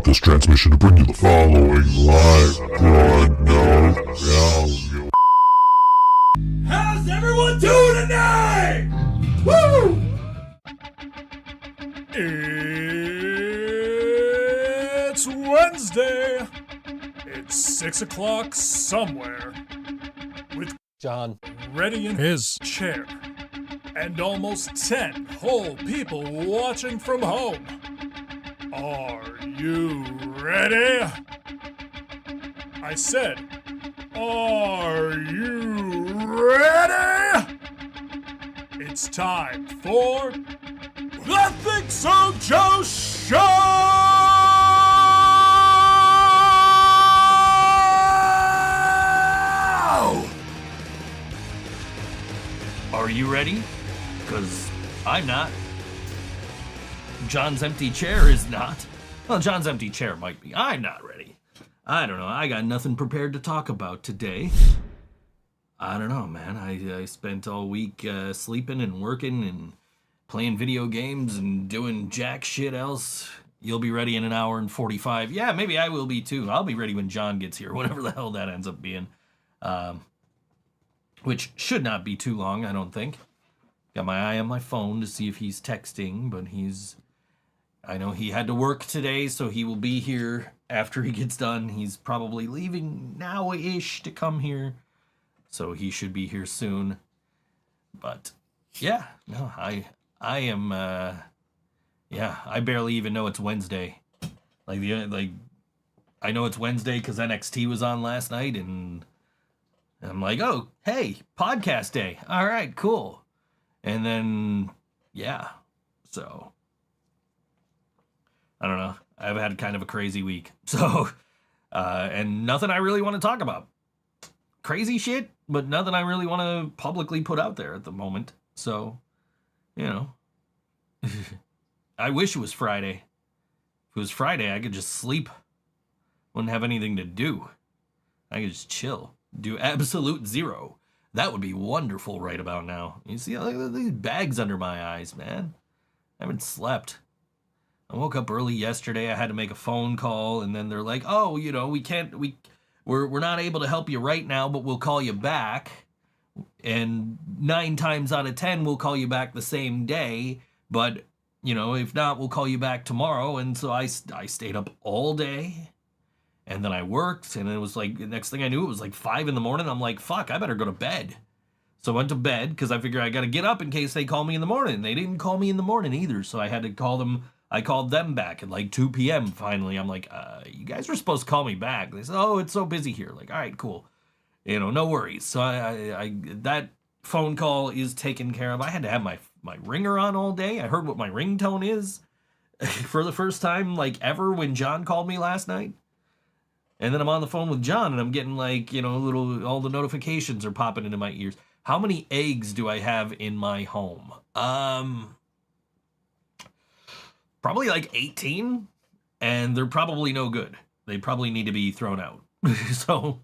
this transmission to bring you the following live broadcast. How's everyone doing tonight? Woo! It's Wednesday. It's 6 o'clock somewhere. With John ready in his chair. And almost 10 whole people watching from home. Are you ready? I said, are you ready? It's time for the ThinkSoJoE Show! Are you ready? Because I'm not. John's empty chair is not. Well, John's empty chair might be. I'm not ready. I don't know. I got nothing prepared to talk about today. I don't know, man. I spent all week sleeping and working and playing video games and doing jack shit else. You'll be ready in an hour and 45. Yeah, maybe I will be too. I'll be ready when John gets here, whatever the hell that ends up being. Which should not be too long, I don't think. Got my eye on my phone to see if he's texting, but I know he had to work today, so he will be here after he gets done. He's probably leaving now-ish to come here, so he should be here soon. But, yeah, no, I am, I barely even know it's Wednesday. I know it's Wednesday because NXT was on last night, and I'm like, oh, hey, podcast day. All right, cool. And then, yeah, so, I don't know. I've had kind of a crazy week. So, and nothing I really want to talk about. Crazy shit, but nothing I really want to publicly put out there at the moment. So, you know, I wish it was Friday. If it was Friday, I could just sleep. Wouldn't have anything to do. I could just chill. Do absolute zero. That would be wonderful right about now. You see, look at these bags under my eyes, man. I haven't slept. I woke up early yesterday. I had to make a phone call, and then they're like, "Oh, you know, we're not able to help you right now, but we'll call you back." And 9 times out of 10, we'll call you back the same day. But you know, if not, we'll call you back tomorrow. And so I stayed up all day. And then I worked, and it was like, the next thing I knew, it was like 5 in the morning. I'm like, fuck, I better go to bed. So I went to bed, because I figured I got to get up in case they call me in the morning. They didn't call me in the morning either, so I had to call them. I called them back at like 2 p.m. finally. I'm like, you guys were supposed to call me back. They said, oh, it's so busy here. Like, all right, cool. You know, no worries. So I that phone call is taken care of. I had to have my ringer on all day. I heard what my ringtone is for the first time, like, ever when John called me last night. And then I'm on the phone with John, and I'm getting, like, you know, all the notifications are popping into my ears. How many eggs do I have in my home? Probably like 18, and they're probably no good. They probably need to be thrown out. So,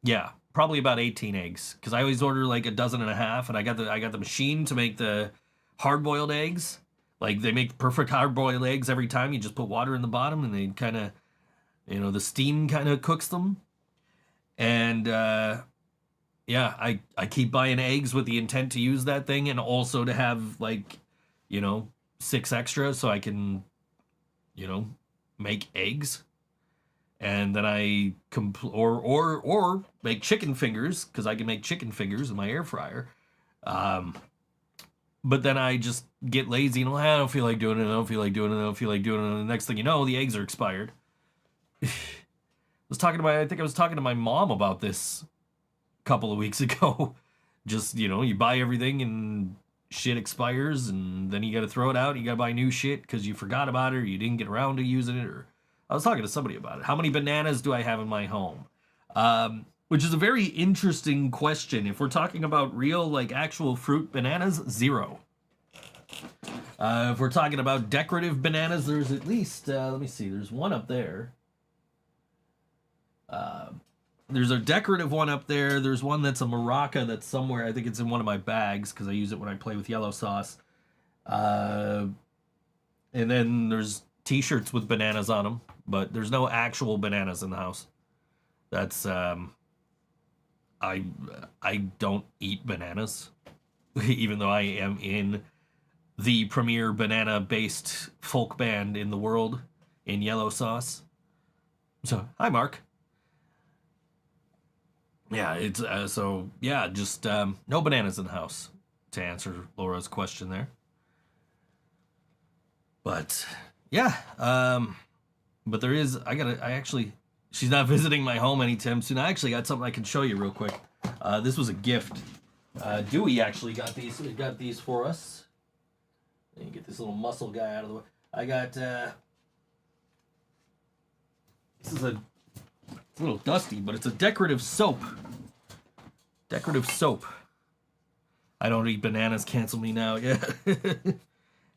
yeah, probably about 18 eggs, because I always order like a dozen and a half, and I got the machine to make the hard-boiled eggs. Like, they make perfect hard-boiled eggs every time. You just put water in the bottom, and they kind of, you know, the steam kind of cooks them. And, yeah, I keep buying eggs with the intent to use that thing and also to have, like, you know, 6 extra so I can, you know, make eggs. And then I, or make chicken fingers, because I can make chicken fingers in my air fryer. But then I just get lazy and I don't feel like doing it, I don't feel like doing it, and the next thing you know, the eggs are expired. I think I was talking to my mom about this a couple of weeks ago. Just, you know, you buy everything and shit expires, and then you got to throw it out. You got to buy new shit because you forgot about it, or you didn't get around to using it. Or I was talking to somebody about it. How many bananas do I have in my home? Which is a very interesting question. If we're talking about real, like, actual fruit bananas, 0. If we're talking about decorative bananas, there's at least, let me see, there's one up there. There's a decorative one up there. There's one that's a maraca that's somewhere. I think it's in one of my bags because I use it when I play with yellow sauce. And then there's t-shirts with bananas on them, but there's no actual bananas in the house. That's I don't eat bananas, even though I am in the premier banana-based folk band in the world in Yellow Sauce. So, hi, Mark. Yeah, it's just no bananas in the house, to answer Laura's question there. But yeah, but there is. She's not visiting my home anytime soon. I actually got something I can show you real quick. This was a gift. Dewey actually got these for us. Let me get this little muscle guy out of the way. I got this is it's a little dusty, but it's a decorative soap. Decorative soap. I don't eat bananas. Cancel me now. Yeah.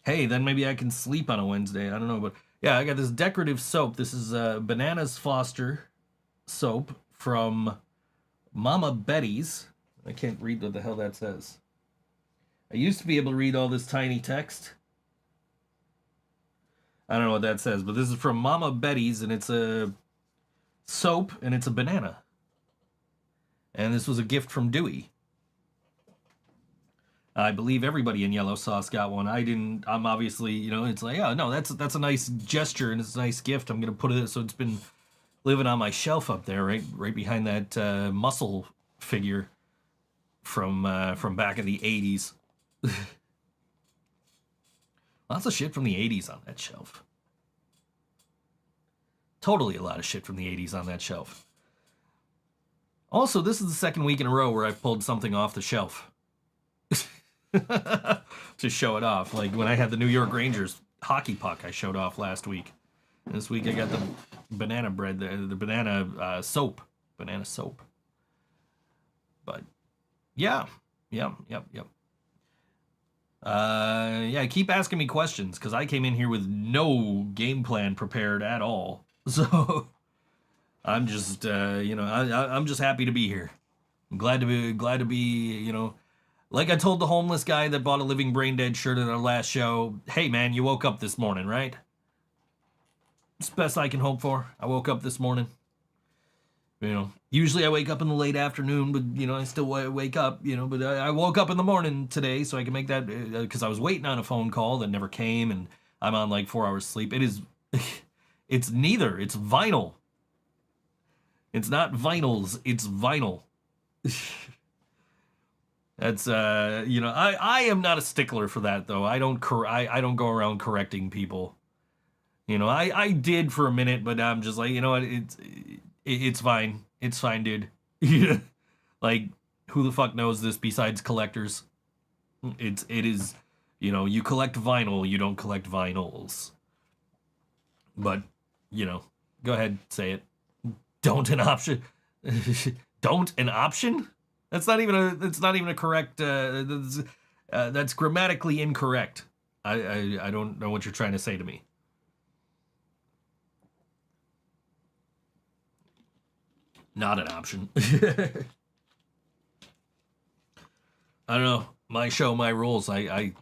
Hey, then maybe I can sleep on a Wednesday. I don't know, but yeah, I got this decorative soap. This is Bananas Foster soap from Mama Betty's. I can't read what the hell that says. I used to be able to read all this tiny text. I don't know what that says, but this is from Mama Betty's, and it's a soap, and it's a banana. And this was a gift from Dewey. I believe everybody in Yellow Sauce got one. I didn't. I'm obviously, it's like, oh, no, that's a nice gesture, and it's a nice gift. I'm going to put it, so it's been living on my shelf up there, right behind that muscle figure from back in the 80s. Lots of shit from the 80s on that shelf. Totally a lot of shit from the 80s on that shelf. Also, this is the second week in a row where I've pulled something off the shelf. To show it off. Like when I had the New York Rangers hockey puck I showed off last week. This week I got the banana bread, the banana soap. Banana soap. But, yeah. Yep. Keep asking me questions, because I came in here with no game plan prepared at all. So, I'm just, I'm just happy to be here. I'm glad to be, like I told the homeless guy that bought a Living Brain Dead shirt at our last show, hey man, you woke up this morning, right? It's the best I can hope for. I woke up this morning. Usually I wake up in the late afternoon, but, I still wake up, but I woke up in the morning today so I can make that, because I was waiting on a phone call that never came, and I'm on like 4 hours sleep. It is, it's neither. It's vinyl. It's not vinyls. It's vinyl. That's, I am not a stickler for that, though. I don't go around correcting people. I did for a minute, but I'm just like, what, it's fine. It's fine, dude. Like, who the fuck knows this besides collectors? It is, you collect vinyl, you don't collect vinyls. But, go ahead, say it. Don't an option. Don't an option? It's not even a correct, that's grammatically incorrect. I don't know what you're trying to say to me. Not an option. I don't know. My show, my rules. I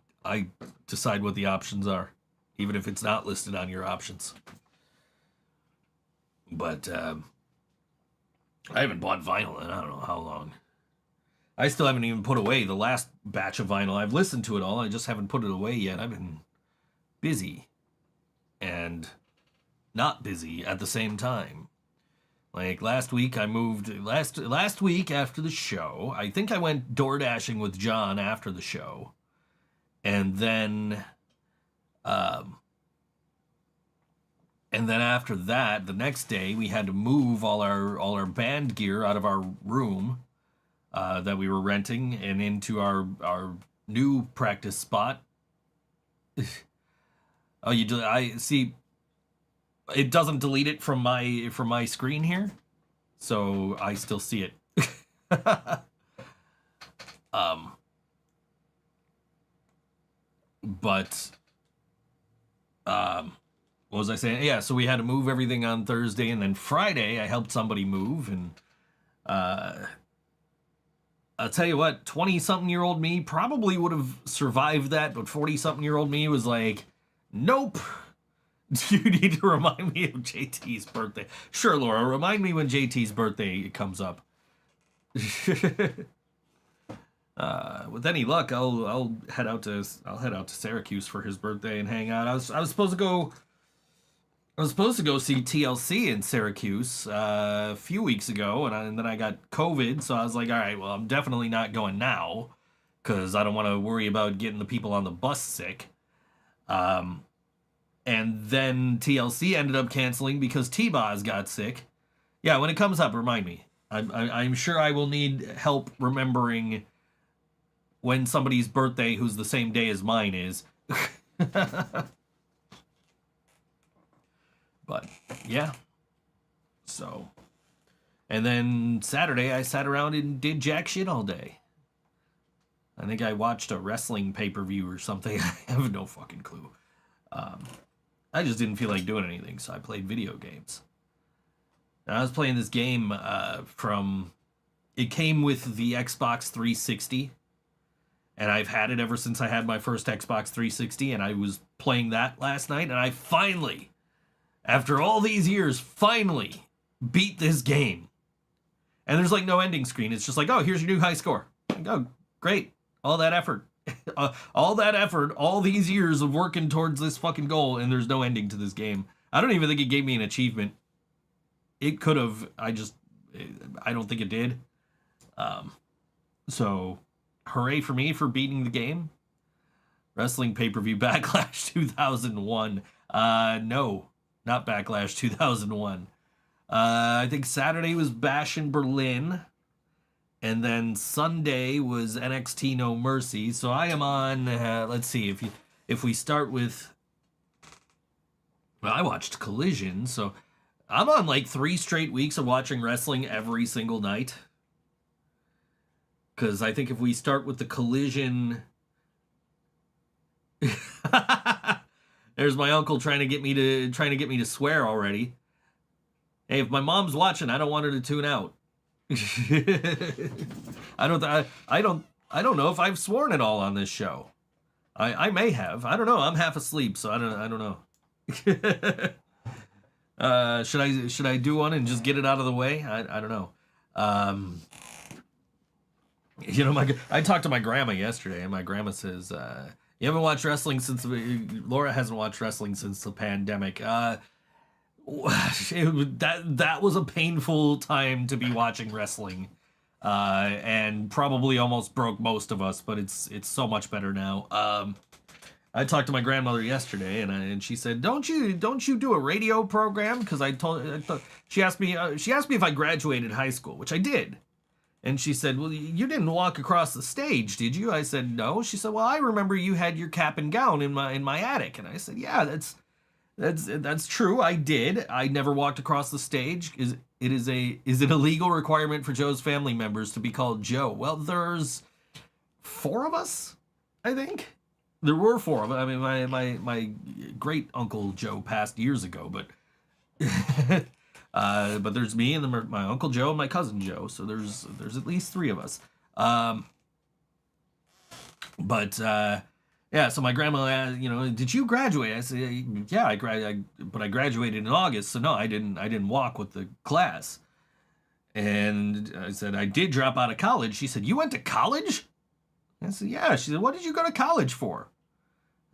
decide what the options are, even if it's not listed on your options. But I haven't bought vinyl in I don't know how long. I still haven't even put away the last batch of vinyl. I've listened to it all. I just haven't put it away yet. I've been busy and not busy at the same time. Like last week I moved last week after the show. I think I went door dashing with John after the show. And then after that, the next day we had to move all our band gear out of our room that we were renting and into our new practice spot. Oh, you do? I see. It doesn't delete it from my screen here, so I still see it. But what was I saying? Yeah, so we had to move everything on Thursday, and then Friday I helped somebody move, and I'll tell you what, 20-something-year-old me probably would have survived that, but 40-something-year-old me was like, nope. You need to remind me of JT's birthday. Sure, Laura, remind me when JT's birthday comes up. With any luck, I'll head out to Syracuse for his birthday and hang out. I was supposed to go see TLC in Syracuse a few weeks ago, and then I got COVID, so I was like, all right, well, I'm definitely not going now because I don't want to worry about getting the people on the bus sick. And then TLC ended up canceling because T-Boz got sick. Yeah, when it comes up, remind me. I'm sure I will need help remembering when somebody's birthday who's the same day as mine is. But, yeah. So. And then Saturday, I sat around and did jack shit all day. I think I watched a wrestling pay-per-view or something. I have no fucking clue. I just didn't feel like doing anything, so I played video games. And I was playing this game it came with the Xbox 360, and I've had it ever since I had my first Xbox 360, and I was playing that last night, and I finally, after all these years, finally beat this game. And there's like no ending screen. It's just like, oh, here's your new high score. Like, oh, great. All that effort. All these years of working towards this fucking goal, and there's no ending to this game. I don't even think it gave me an achievement. It could have. I don't think it did. So, hooray for me for beating the game. Wrestling pay-per-view Backlash 2001. No, not Backlash 2001. I think Saturday was Bash in Berlin. And then Sunday was NXT No Mercy. So I am on, let's see, if we start with, well, I watched Collision. So I'm on like 3 straight weeks of watching wrestling every single night. Because I think if we start with the Collision, there's my uncle trying to get me to swear already. Hey, if my mom's watching, I don't want her to tune out. I don't know if I've sworn at all on this show. I may have. I don't know. I'm half asleep, so I don't know. Should I do one and just get it out of the way? I don't know. I talked to my grandma yesterday, and my grandma says, "You haven't watched wrestling since Laura hasn't watched wrestling since the pandemic." That was a painful time to be watching wrestling, and probably almost broke most of us. But it's so much better now. I talked to my grandmother yesterday, and she said, "Don't you do a radio program?" Because she asked me if I graduated high school, which I did, and she said, "Well, you didn't walk across the stage, did you?" I said, "No." She said, "Well, I remember you had your cap and gown in my attic," and I said, "Yeah, That's true. I did. I never walked across the stage. Is it a legal requirement for Joe's family members to be called Joe? Well, there's 4 of us, I think. There were 4 of us. I mean, my great uncle Joe passed years ago, but but there's me and my uncle Joe and my cousin Joe. So there's at least 3 of us. Yeah, so my grandma, did you graduate? I said, yeah, but I graduated in August, so no, I didn't walk with the class. And I said, I did drop out of college. She said, you went to college? I said, yeah. She said, what did you go to college for?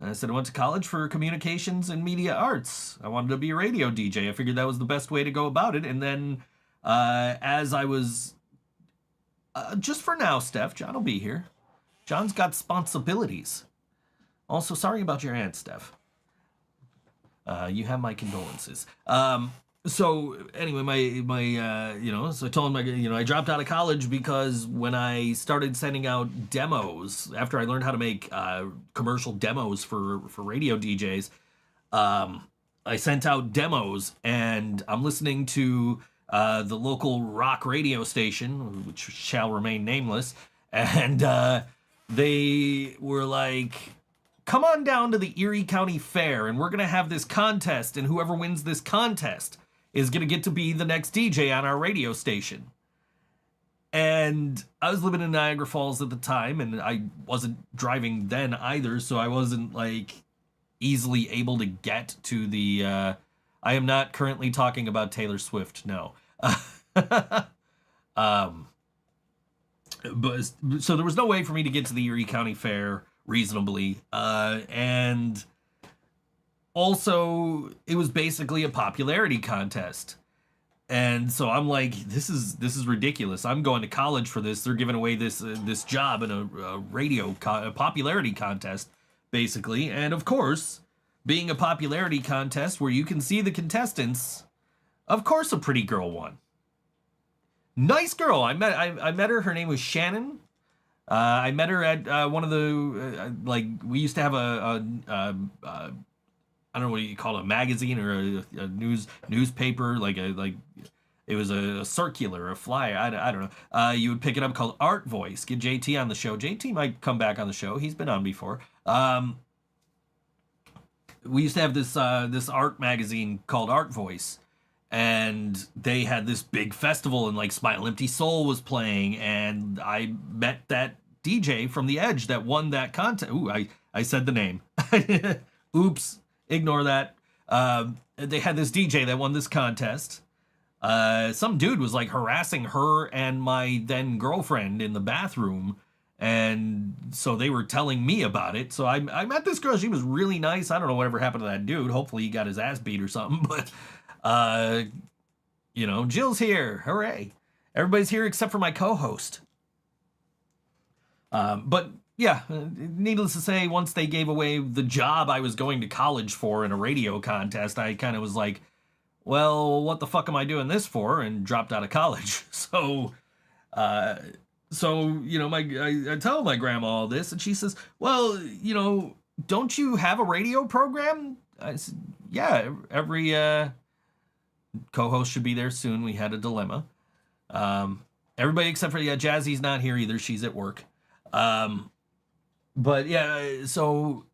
And I said, I went to college for communications and media arts. I wanted to be a radio DJ. I figured that was the best way to go about it. And then as I was, just for now, Steph, John will be here. John's got responsibilities. Also, sorry about your aunt, Steph. You have my condolences. So anyway, so I told him, I dropped out of college because when I started sending out demos, after I learned how to make commercial demos for radio DJs, I sent out demos, and I'm listening to the local rock radio station, which shall remain nameless, and they were like, come on down to the Erie County Fair, and we're going to have this contest, and whoever wins this contest is going to get to be the next DJ on our radio station. And I was living in Niagara Falls at the time, and I wasn't driving then either, so I wasn't, like, easily able to get to the. I am not currently talking about Taylor Swift. No. But so there was no way for me to get to the Erie County Fair reasonably, and also it was basically a popularity contest. And so I'm like, this is ridiculous. I'm going to college for this. They're giving away this job in a radio a popularity contest, basically. And of course, being a popularity contest where you can see the contestants, of course, a pretty girl won. Nice girl. I met her. Her name was Shannon. I met her at one of the like we used to have a I don't know what you call it, a magazine or a newspaper, like it was a circular, a flyer. I don't know. You would pick it up called Art Voice. Get JT on the show. JT might come back on the show. He's been on before. We used to have this art magazine called Art Voice, and they had this big festival, and like Smile Empty Soul was playing, and I met that DJ from The Edge that won that contest. Ooh, I said the name. Oops. Ignore that. They had this DJ that won this contest. Some dude was like harassing her and my then girlfriend in the bathroom. And so they were telling me about it. So I met this girl. She was really nice. I don't know whatever happened to that dude. Hopefully he got his ass beat or something. But, Jill's here. Hooray. Everybody's here except for my co-host. But yeah, needless to say, once they gave away the job I was going to college for in a radio contest, I kind of was like, well, what the fuck am I doing this for? And dropped out of college. So I tell my grandma all this, and she says, well, don't you have a radio program? I said, yeah, every co-host should be there soon. We had a dilemma. Everybody except for, Jazzy's not here either. She's at work. But yeah, so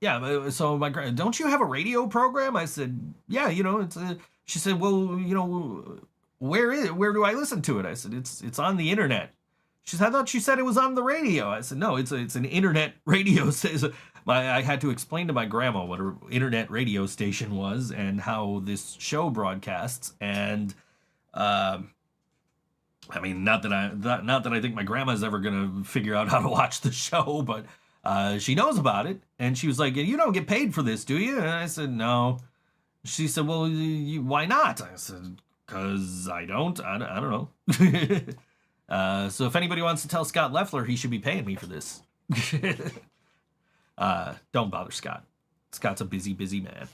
my don't you have a radio program? I said, yeah, it's she said, well, where do I listen to it? I said, it's on the internet. She said, I thought you said it was on the radio. I said, no, it's an internet radio station. I had to explain to my grandma what an internet radio station was and how this show broadcasts. And, not that I think my grandma's ever gonna figure out how to watch the show, but she knows about it. And she was like, "You don't get paid for this, do you?" And I said, "No." She said, "Well, why not?" I said, "'Cause I don't. I don't know." So if anybody wants to tell Scott Leffler, he should be paying me for this. Don't bother Scott. Scott's a busy man.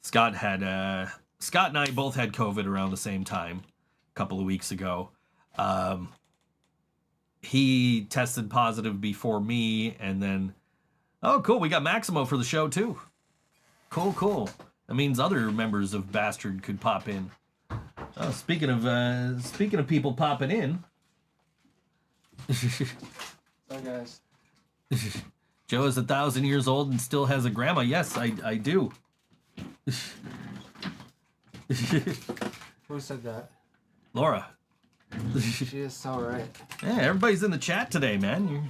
Scott and I both had COVID around the same time. Couple of weeks ago. He tested positive before me, and then oh cool, we got Maximo for the show too. Cool. That means other members of Bastard could pop in. Speaking of people popping in. Hi guys. Joe is 1,000 years old and still has a grandma. Yes, I do. Who said that? Laura. She is so right. Yeah, everybody's in the chat today, man.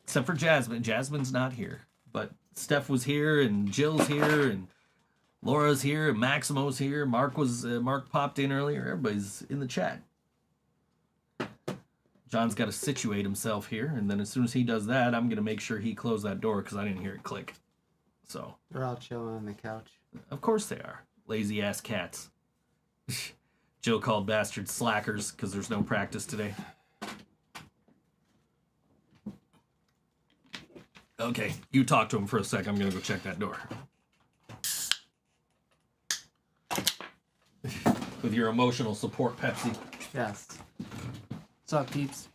Except for Jasmine. Jasmine's not here. But Steph was here, and Jill's here, and Laura's here, and Maximo's here. Mark popped in earlier. Everybody's in the chat. John's got to situate himself here, and then as soon as he does that, I'm going to make sure he closed that door because I didn't hear it click. So. They're all chilling on the couch. Of course they are. Lazy ass cats. Jill called bastards slackers because there's no practice today. Okay, you talk to him for a sec. I'm going to go check that door. With your emotional support, Pepsi. Yes. What's up, peeps?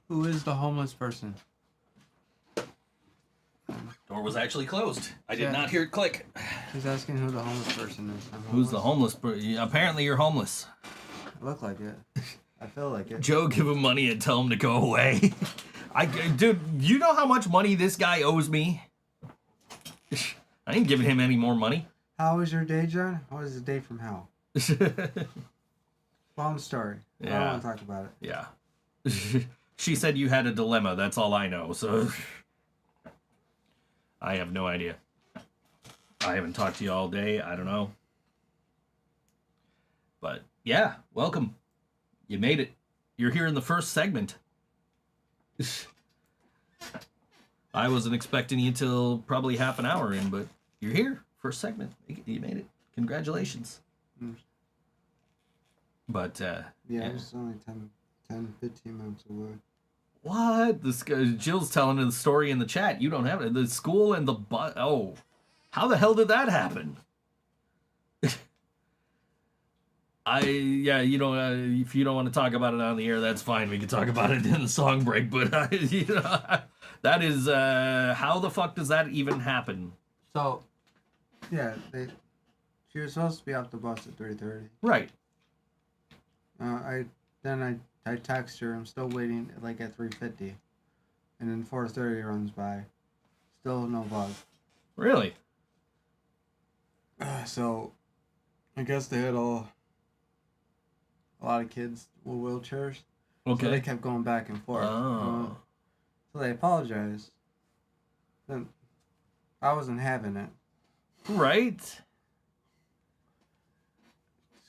Who is the homeless person? Door was actually closed. I did not hear it click. He's asking who the homeless person is. Who's the homeless? Apparently you're homeless. I look like it. I feel like it. Joe, give him money and tell him to go away. Dude, you know how much money this guy owes me? I ain't giving him any more money. How was your day, John? How was the day from hell? Long story. Yeah. I don't want to talk about it. Yeah. She said you had a dilemma. That's all I know. So I have no idea. I haven't talked to you all day. I don't know. But yeah, welcome. You made it. You're here in the first segment. I wasn't expecting you till probably half an hour in, but you're here. First segment. You made it. Congratulations. But, Yeah, it was only 10, 15 minutes away. What? This guy, Jill's telling the story in the chat. You don't have it. The school and the bus. Oh. How the hell did that happen? Yeah, you know, if you don't want to talk about it on the air, that's fine. We can talk about it in the song break. But, you know, that is, how the fuck does that even happen? So, yeah, she was supposed to be off the bus at 3:30. Right. I text her. I'm still waiting, like at 3:50, and then 4:30 runs by. Still no buzz. Really? So, I guess they had a lot of kids with wheelchairs. Okay. So they kept going back and forth. Oh. So they apologized. Then I wasn't having it. Right.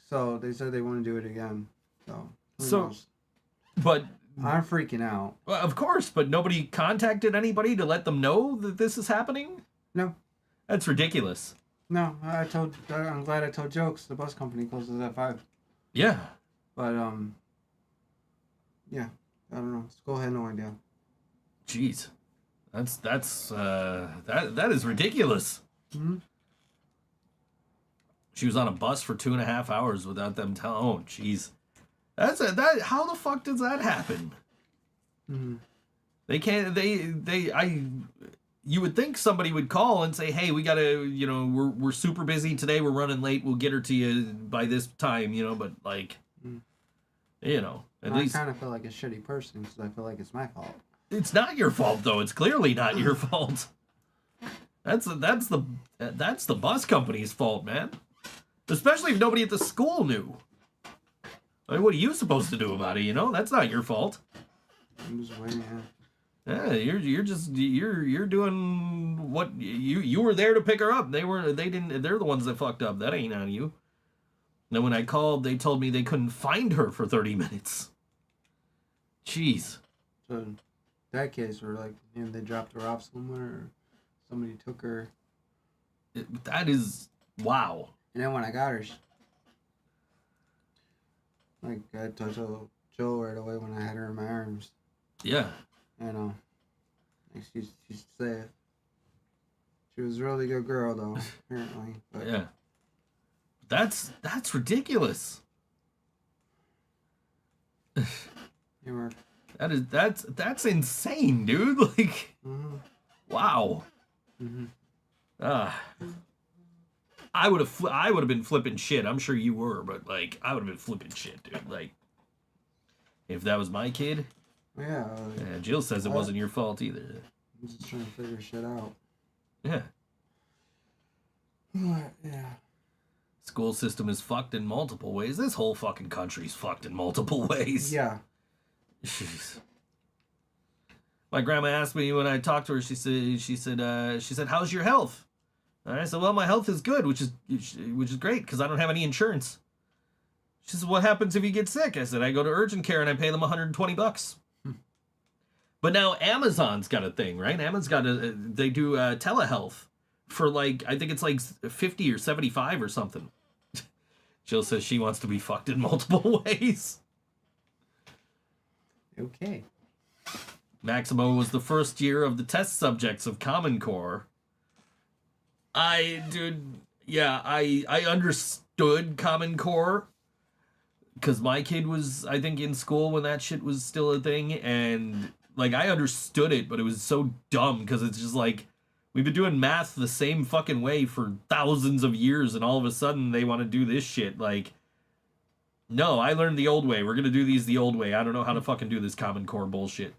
So they said they want to do it again. So who So- knows? But, I'm freaking out. well, of course, but nobody contacted anybody to let them know that this is happening? No, That's ridiculous. no. I'm glad I told jokes. The bus company closes at 5. Yeah. But yeah. I don't know. School had no idea. Jeez. That is ridiculous. Mm-hmm. She was on a bus for 2.5 hours without them telling. Oh, jeez. How the fuck does that happen? Mm-hmm. They can't. You would think somebody would call and say, "Hey, we gotta. You know, we're super busy today. We're running late. We'll get her to you by this time." You know, but like, you know, at I least kind of feel like a shitty person because I feel like it's my fault. it's not your fault though. It's clearly not your fault. That's the bus company's fault, man. Especially if nobody at the school knew. I mean, what are you supposed to do about it? You know, that's not your fault. I'm just waiting. Yeah, you're doing what you were there to pick her up. They're the ones that fucked up. That ain't on you. And then when I called, they told me they couldn't find her for 30 minutes. Jeez. So in that case, we're like, they dropped her off somewhere, or somebody took her. That is wow. And then when I got her, like I told Joe right away when I had her in my arms. Yeah. You know, like she's safe. She was a really good girl though, apparently. But Yeah. That's ridiculous. you were. That's insane, dude. Like, wow. I would have been flipping shit. I'm sure you were, but like, I would have been flipping shit, dude. Like, if that was my kid. Yeah. Yeah. Jill says it wasn't your fault either. I'm just trying to figure shit out. Yeah. Yeah. School system is fucked in multiple ways. This whole fucking country's fucked in multiple ways. Yeah. Jeez. My grandma asked me when I talked to her. She said, "How's your health?" And I said, "Well, my health is good, which is great because I don't have any insurance." She said, "What happens if you get sick?" I said, "I go to urgent care and I pay them $120." But now Amazon's got a thing, right? They do telehealth for like, I think it's like 50 or 75 or something. Jill says she wants to be fucked in multiple ways. Okay. Maximo was the first year of the test subjects of Common Core. I understood Common Core because my kid was, I think, in school when that shit was still a thing, and like I understood it, but it was so dumb because it's just like we've been doing math the same fucking way for thousands of years, and all of a sudden they want to do this shit. Like, no, I learned the old way. We're gonna do these the old way. I don't know how to fucking do this Common Core bullshit.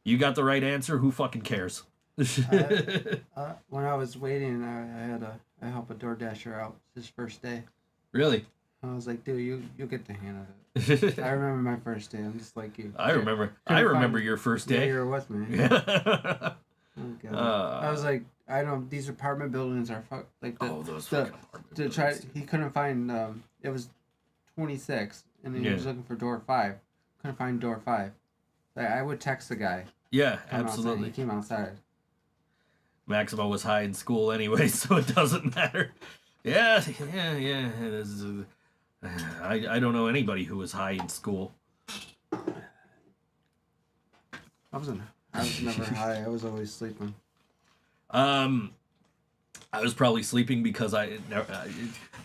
You got the right answer. Who fucking cares? When I was waiting, I helped a DoorDasher out his first day. Really? I was like, dude, you get the hang of it. I remember my first day. I'm just like you. I remember your first day. Yeah, you were with me. Yeah. Okay. I was like, I don't. These apartment buildings are like Those fucking apartment to try. buildings. He couldn't find. It was 26, and then he was looking for door 5. Couldn't find door 5. Like, I would text the guy. Yeah, Come absolutely. Outside. He came outside. Maximo was high in school anyway, so it doesn't matter. Yeah. This is, I don't know anybody who was high in school. I was never high. I was always sleeping. I was probably sleeping because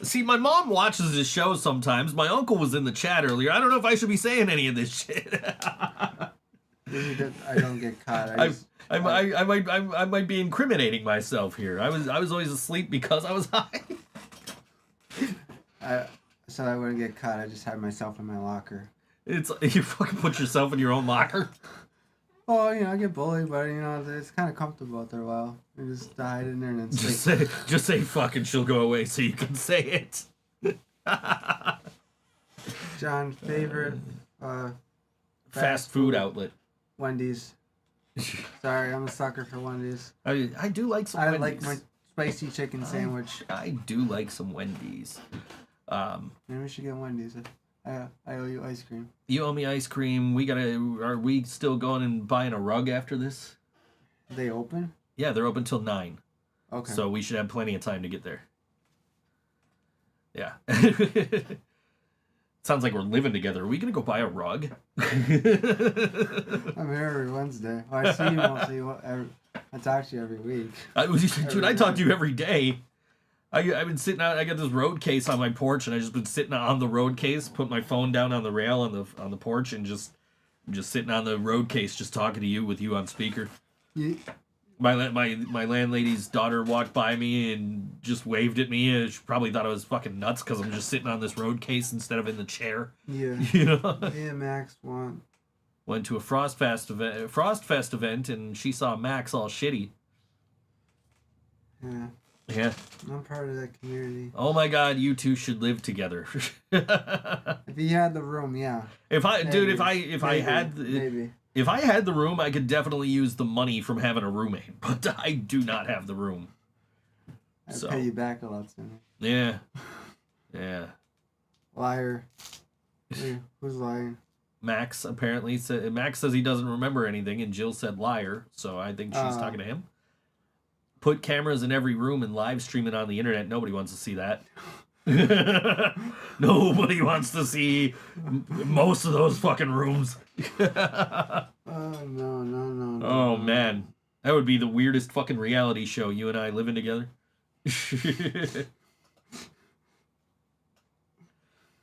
see, my mom watches this show sometimes. My uncle was in the chat earlier. I don't know if I should be saying any of this shit. I don't get caught. I might be incriminating myself here. I was always asleep because I was high. I said I wouldn't get caught. I just had myself in my locker. It's you fucking put yourself in your own locker. Oh, I get bullied, but it's kind of comfortable after a while. You just hide in there and then sleep. Just say fucking she'll go away so you can say it. John's favorite fast food outlet. Wendy's. Sorry, I'm a sucker for Wendy's. I do like some Wendy's. Like my spicy chicken sandwich. I do like some Wendy's. Maybe we should get Wendy's. I owe you ice cream. You owe me ice cream. Are we still going and buying a rug after this? They open? Yeah, they're open till 9. Okay. So we should have plenty of time to get there. Yeah. Sounds like we're living together. Are we gonna go buy a rug? I'm here every Wednesday. Well, I see you mostly. I talk to you every week. Dude, I talk to you every day. I've been sitting out. I got this road case on my porch, and I just been sitting on the road case, put my phone down on the rail on the porch, and just sitting on the road case, just talking to you with you on speaker. Yeah. My landlady's daughter walked by me and just waved at me, and she probably thought I was fucking nuts because I'm just sitting on this road case instead of in the chair. Yeah. You know. Yeah, Max went to a Frostfest event, and she saw Max all shitty. Yeah. Yeah. I'm part of that community. Oh my God, you two should live together. If you had the room, yeah. If I had the room, I could definitely use the money from having a roommate, but I do not have the room. I'd pay you back a lot sooner. Yeah. Yeah. Liar. Who's lying? Max apparently said. Max says he doesn't remember anything, and Jill said liar, so I think she's talking to him. Put cameras in every room and live stream it on the internet. Nobody wants to see that. Nobody wants to see most of those fucking rooms. No. Oh, man. That would be the weirdest fucking reality show, you and I living together.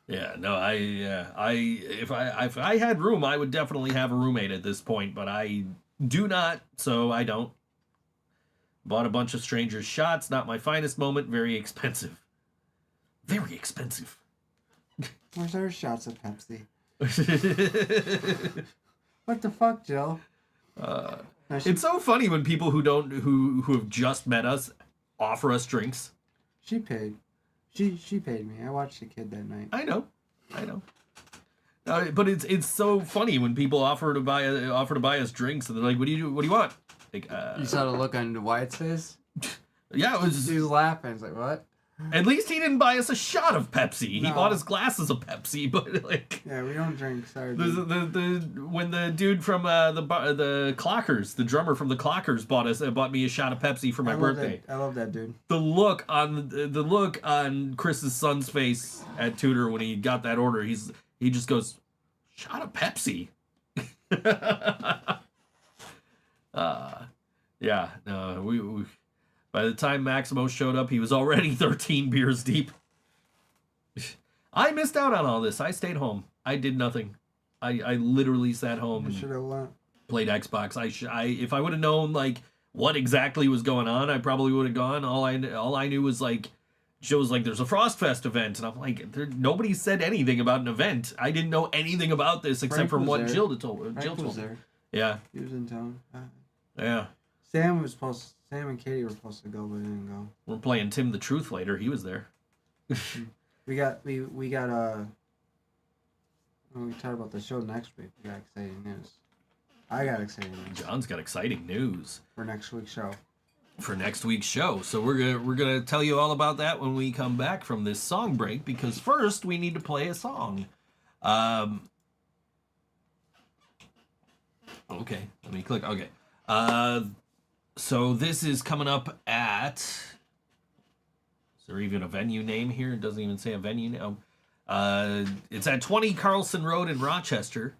Yeah, no, if I had room, I would definitely have a roommate at this point, but I do not, so I don't. Bought a bunch of strangers' shots, not my finest moment, very expensive. Very expensive. Where's our shots of Pepsi? What the fuck, Jill? It's so funny when people who have just met us offer us drinks. She paid. She paid me. I watched the kid that night. I know. But it's so funny when people offer to buy us drinks, and they're like, "What do you do? What do you want?" Like, you saw the look on Wyatt's face? Yeah, it was. He was laughing. He's like, "What?" At least he didn't buy us a shot of Pepsi. No. He bought us glasses of Pepsi, but like. Yeah, we don't drink. Sorry. When the dude from the Clockers, the drummer from the Clockers, bought me a shot of Pepsi for my birthday. I love that dude. The look on Chris's son's face at Tudor when he got that order, he just goes, "Shot of Pepsi." Yeah, no, we by the time Maximo showed up, he was already 13 beers deep. I missed out on all this. I stayed home. I did nothing. I literally sat home and should have went. Played Xbox. If I would have known like what exactly was going on, I probably would have gone. All I knew was like Jill was like, "There's a Frostfest event," and I'm like, "Nobody said anything about an event. I didn't know anything about this except from what Jill told me." Jill told me. Yeah. He was in town. Yeah. Sam and Katie were supposed to go, but they didn't go. We're playing Tim the Truth later. He was there. We got when we talk about the show next week, we got exciting news. I got exciting news John's got exciting news for next week's show. So we're gonna tell you all about that when we come back from this song break, because first we need to play a song. Okay, let me click. Okay. So this is coming up at... Is there even a venue name here? It doesn't even say a venue name. It's at 20 Carlson Road in Rochester.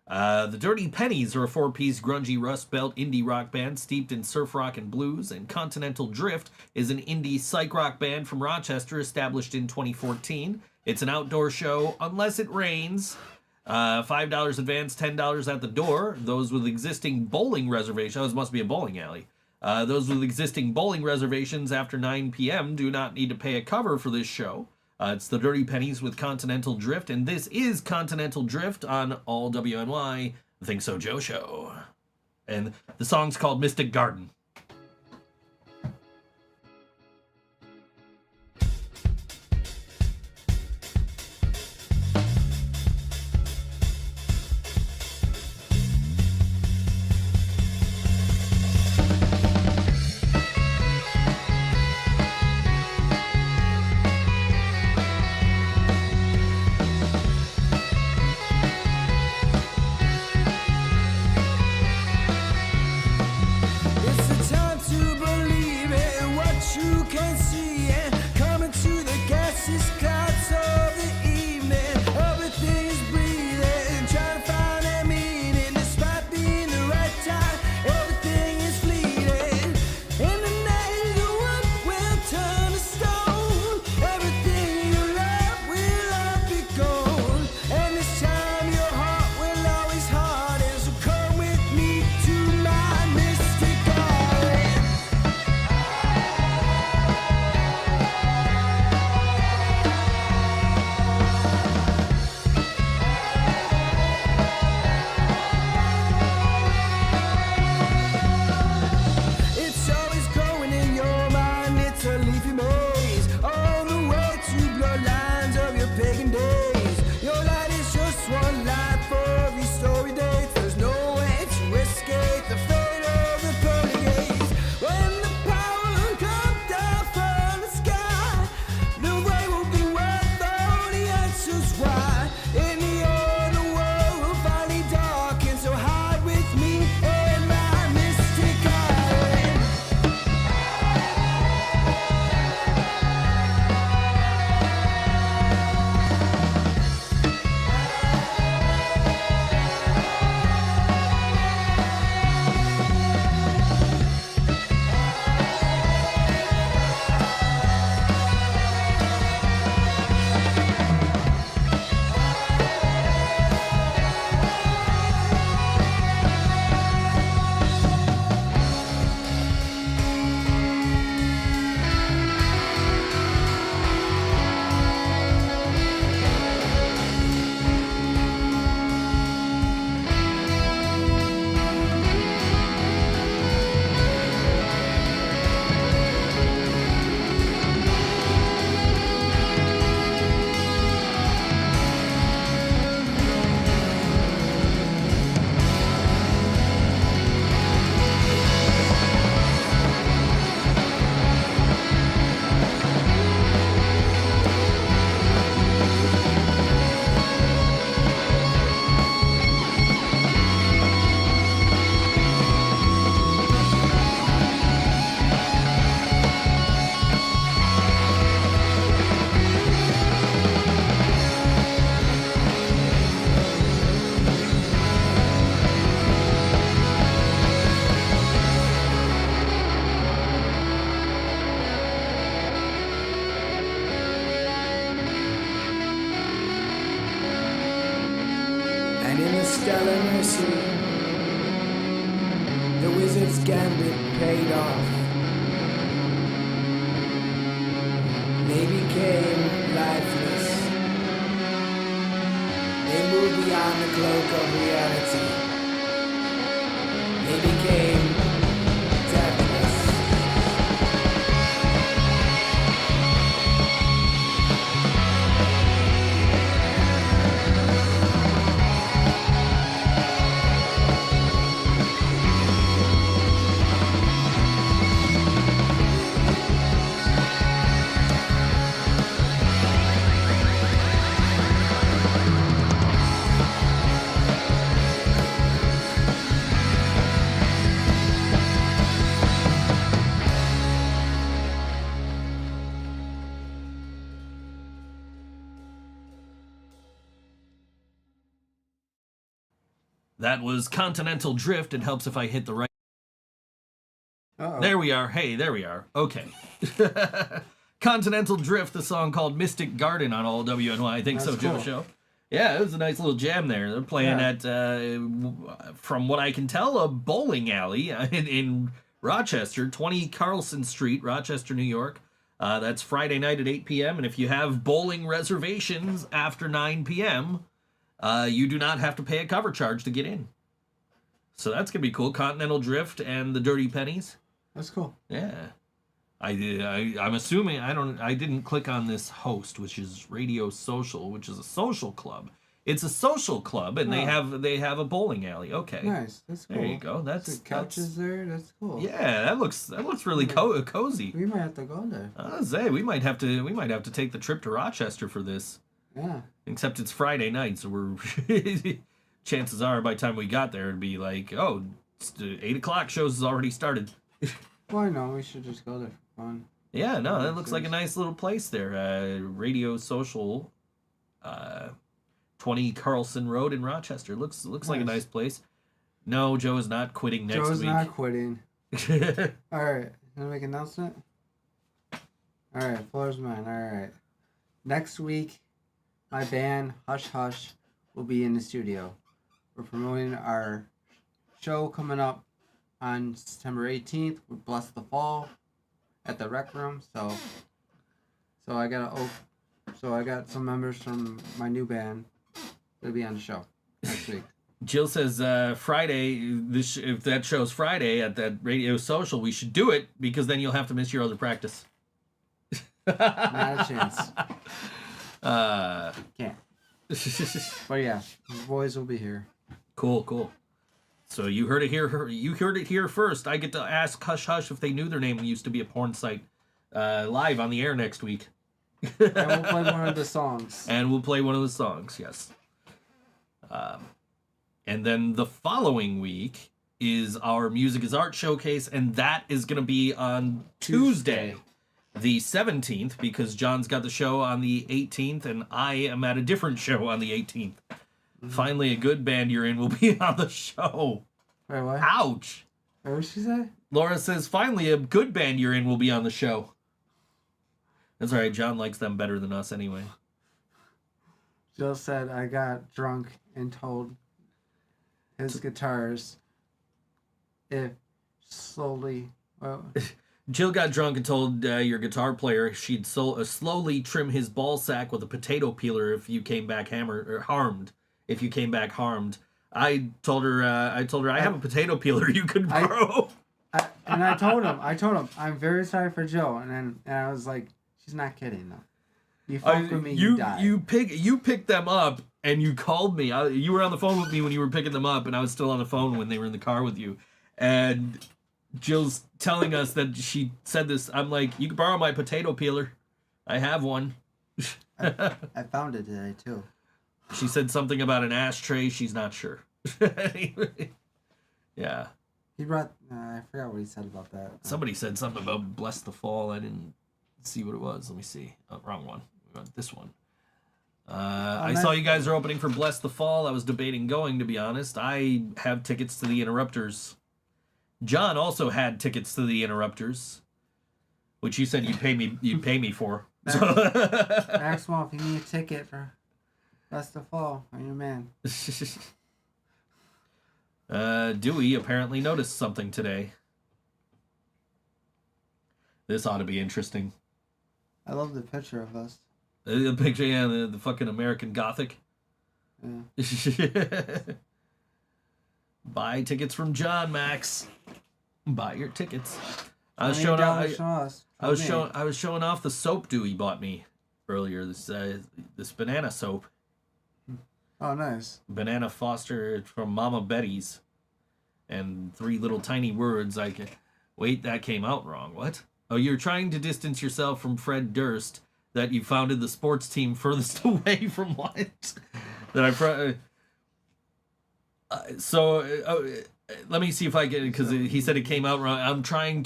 The Dirty Pennies are a 4-piece grungy Rust Belt indie rock band steeped in surf rock and blues, and Continental Drift is an indie psych rock band from Rochester established in 2014. It's an outdoor show unless it rains. $5 advance, $10 at the door. Those with existing bowling reservations... Oh, this must be a bowling alley. Those with existing bowling reservations after 9 p.m. do not need to pay a cover for this show. It's the Dirty Pennies with Continental Drift, and this is Continental Drift on All WNY, the ThinkSoJoE show. And the song's called Mystic Garden. stellar mercy. The wizard's gambit paid off. They became lifeless. They moved beyond the cloak of reality. They became deathless. That was Continental Drift. It helps if I hit the right. Uh-oh. There we are. Hey, there we are. Okay. Continental Drift, the song called Mystic Garden on all WNY Think So That's Joe cool. show. Yeah, it was a nice little jam there. They're playing at, from what I can tell, a bowling alley in Rochester, 20 Carlson Street, Rochester, New York. That's Friday night at 8 p.m. And if you have bowling reservations after 9 p.m., you do not have to pay a cover charge to get in. So that's going to be cool. Continental Drift and the Dirty Pennies. That's cool. Yeah. I'm assuming I didn't click on this host, which is Radio Social, which is a social club. It's a social club, and they have a bowling alley. Okay, Nice. That's cool. there you go. That's The couches there. That's cool. yeah. That looks really cozy. We might have to go there. I was say we might have to take the trip to Rochester for this. Yeah. Except it's Friday night, so we're chances are by the time we got there it'd be like, oh, it's 8 o'clock. Shows has already started. Why no? We should just go there for fun. Yeah, no, that looks like a nice little place there. Radio Social, 20 Carlson Road in Rochester. Looks like a nice place. No, Joe is not quitting next Joe's week. not quitting. All right. Gonna make an announcement. All right. Floor's mine. All right. Next week, my band Hush Hush will be in the studio. We're promoting our show coming up on September 18th with Bless the Fall at the Rec Room. So I got some members from my new band that'll be on the show next week. Jill says Friday. If that show's Friday at that Radio Social, we should do it because then you'll have to miss your other practice. Not a chance. Can't. But yeah, the boys will be here. Cool. So you heard it here. You heard it here first. I get to ask Hush Hush if they knew their name used to be a porn site. Live on the air next week. And we'll play one of the songs. And we'll play one of the songs. Yes. And then the following week is our Music is Art showcase, and that is going to be on Tuesday, the 17th, because John's got the show on the 18th, and I am at a different show on the 18th. Finally, a good band you're in will be on the show. Wait, what? Ouch. What did she say? Laura says, finally, a good band you're in will be on the show. That's all right. John likes them better than us anyway. Jill said I got drunk and told his guitars if slowly... Well, Jill got drunk and told your guitar player she'd slowly trim his ball sack with a potato peeler if you came back harmed. If you came back harmed, I told her I have a potato peeler you could borrow. I told him I'm very sorry for Jill, and I was like, she's not kidding though. You fuck with me, you die. You picked them up and you called me. You were on the phone with me when you were picking them up, and I was still on the phone when they were in the car with you. And Jill's telling us that she said this. I'm like, you can borrow my potato peeler. I have one. I found it today too. She said something about an ashtray. She's not sure. Yeah. He brought. I forgot what he said about that. Somebody said something about Bless the Fall. I didn't see what it was. Let me see. Oh, wrong one. We got this one. I saw you guys are opening for Bless the Fall. I was debating going, to be honest. I have tickets to the Interrupters. John also had tickets to the Interrupters, which you said you'd pay me for. Maxwell, if you need a ticket for Bless the Fall, I'm your man. Dewey apparently noticed something today. This ought to be interesting. I love the picture of us. The picture, yeah, the fucking American Gothic. Yeah. Buy tickets from John, Max. Buy your tickets. I was showing off the soap Dewey bought me earlier. This banana soap. Oh, nice. Banana Foster from Mama Betty's. And 3 little tiny words. Wait, that came out wrong. What? Oh, you're trying to distance yourself from Fred Durst, that you founded the sports team furthest away from what? Let me see if I can, because he said it came out wrong. I'm trying.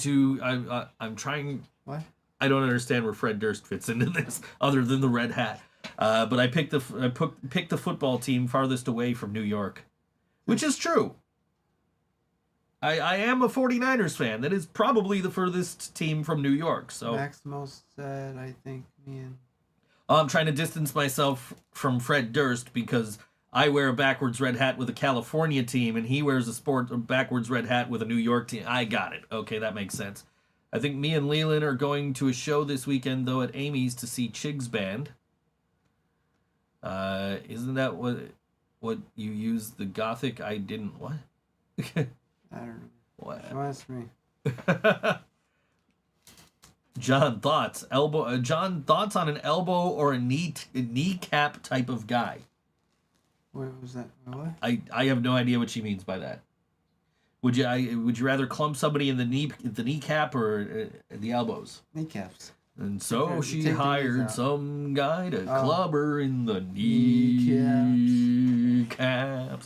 What? I don't understand where Fred Durst fits into this, other than the red hat. But I picked the football team farthest away from New York. which is true. I am a 49ers fan. That is probably the furthest team from New York. So Maximo said, I think me and... I'm trying to distance myself from Fred Durst because I wear a backwards red hat with a California team, and he wears a backwards red hat with a New York team. I got it. Okay, that makes sense. I think me and Leland are going to a show this weekend, though, at Amy's to see Chig's band. Isn't that what you use the Gothic? I didn't. What? I don't know. What? Don't ask me. John, thoughts? John, thoughts on an elbow or a kneecap type of guy? What was that? What? I have no idea what she means by that. Would you rather clump somebody in the kneecap or the elbows? Kneecaps. And so Okay, she take the hired knees out. some guy to Oh. club her in the Kneecaps.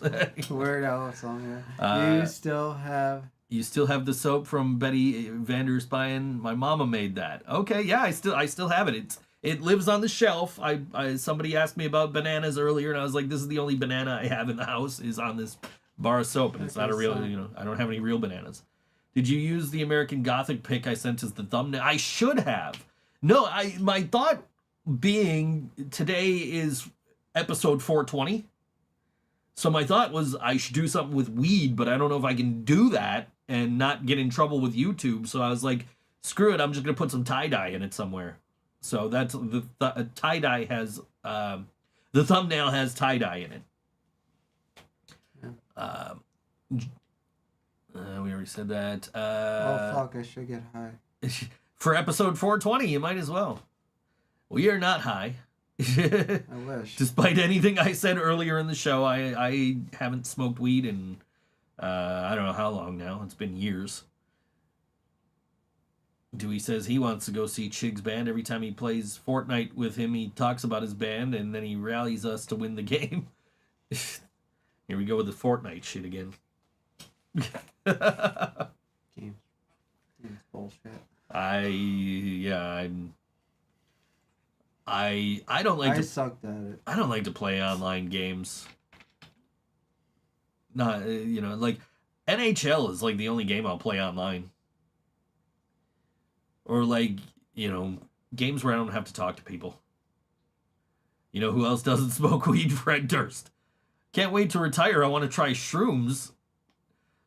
kneecaps. Weird Al song, yeah. Uh, You still have... You still have the soap from Betty Vander Spyen? My mama made that. Okay, yeah, I still have it. It lives on the shelf. Somebody asked me about bananas earlier, and I was like, this is the only banana I have in the house is on this bar of soap, and it's not a real, I don't have any real bananas. Did you use the American Gothic pic I sent as the thumbnail? I should have. No, my thought being today is episode 420. So my thought was I should do something with weed, but I don't know if I can do that and not get in trouble with YouTube. So I was like, screw it, I'm just going to put some tie-dye in it somewhere. So that's the tie-dye has, the thumbnail has tie-dye in it. We already said that. oh, fuck, I should get high. For episode 420, you might as well. We are not high. I wish. Despite anything I said earlier in the show, I haven't smoked weed in, I don't know how long now. It's been years. Dewey says he wants to go see Chig's band. Every time he plays Fortnite with him, he talks about his band, and then he rallies us to win the game. Here we go with the Fortnite shit again. Game's bullshit. I don't like I to sucked at it. I don't like to play online games. Not like NHL is like the only game I'll play online. Or like, games where I don't have to talk to people. You know who else doesn't smoke weed? Fred Durst. Can't wait to retire. I want to try shrooms,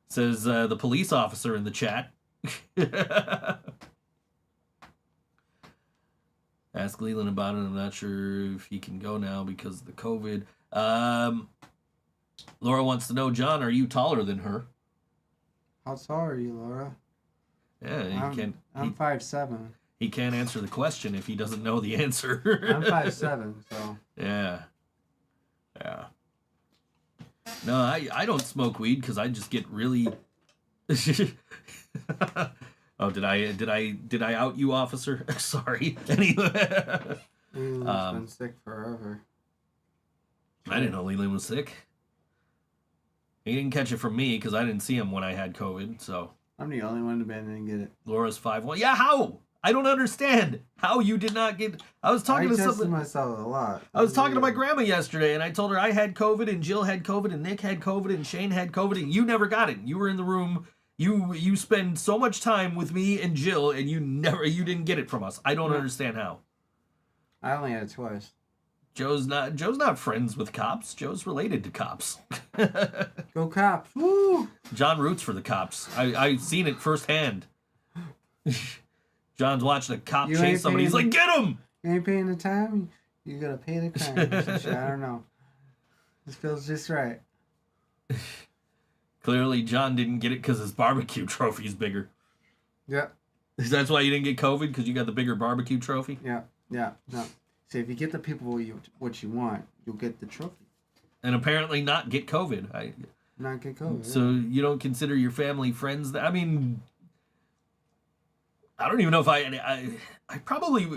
says the police officer in the chat. Ask Leland about it. I'm not sure if he can go now because of the COVID. Laura wants to know, John, are you taller than her? How tall are you, Laura? Yeah, I'm 5'7". He can't answer the question if he doesn't know the answer. I'm 5'7", so... Yeah. No, I don't smoke weed because I just get really... Oh, did I out you, officer? Sorry. Anyway. Leland's been sick forever. I didn't know Leland was sick. He didn't catch it from me because I didn't see him when I had COVID, so... I'm the only one in the band that didn't get it. Laura's 5'1". Yeah, how? I don't understand how you did not get... I was talking to tested somebody... myself a lot. I was talking to my grandma yesterday, and I told her I had COVID, and Jill had COVID, and Nick had COVID, and Shane had COVID, and you never got it. You were in the room. You spend so much time with me and Jill, and you didn't get it from us. I don't understand how. I only had it twice. Joe's not friends with cops. Joe's related to cops. Go cops! Woo! John roots for the cops. I've seen it firsthand. John's watching a cop You chase ain't somebody. He's like, get him! You ain't paying the time? You gotta pay the crime or some shit. I don't know. This feels just right. Clearly, John didn't get it because his barbecue trophy's bigger. Yeah. That's why you didn't get COVID, because you got the bigger barbecue trophy? Yeah. No. See, if you get the people what you want, you'll get the trophy. And apparently not get COVID. Not get COVID. So you don't consider your family friends? I mean, I don't even know if I probably...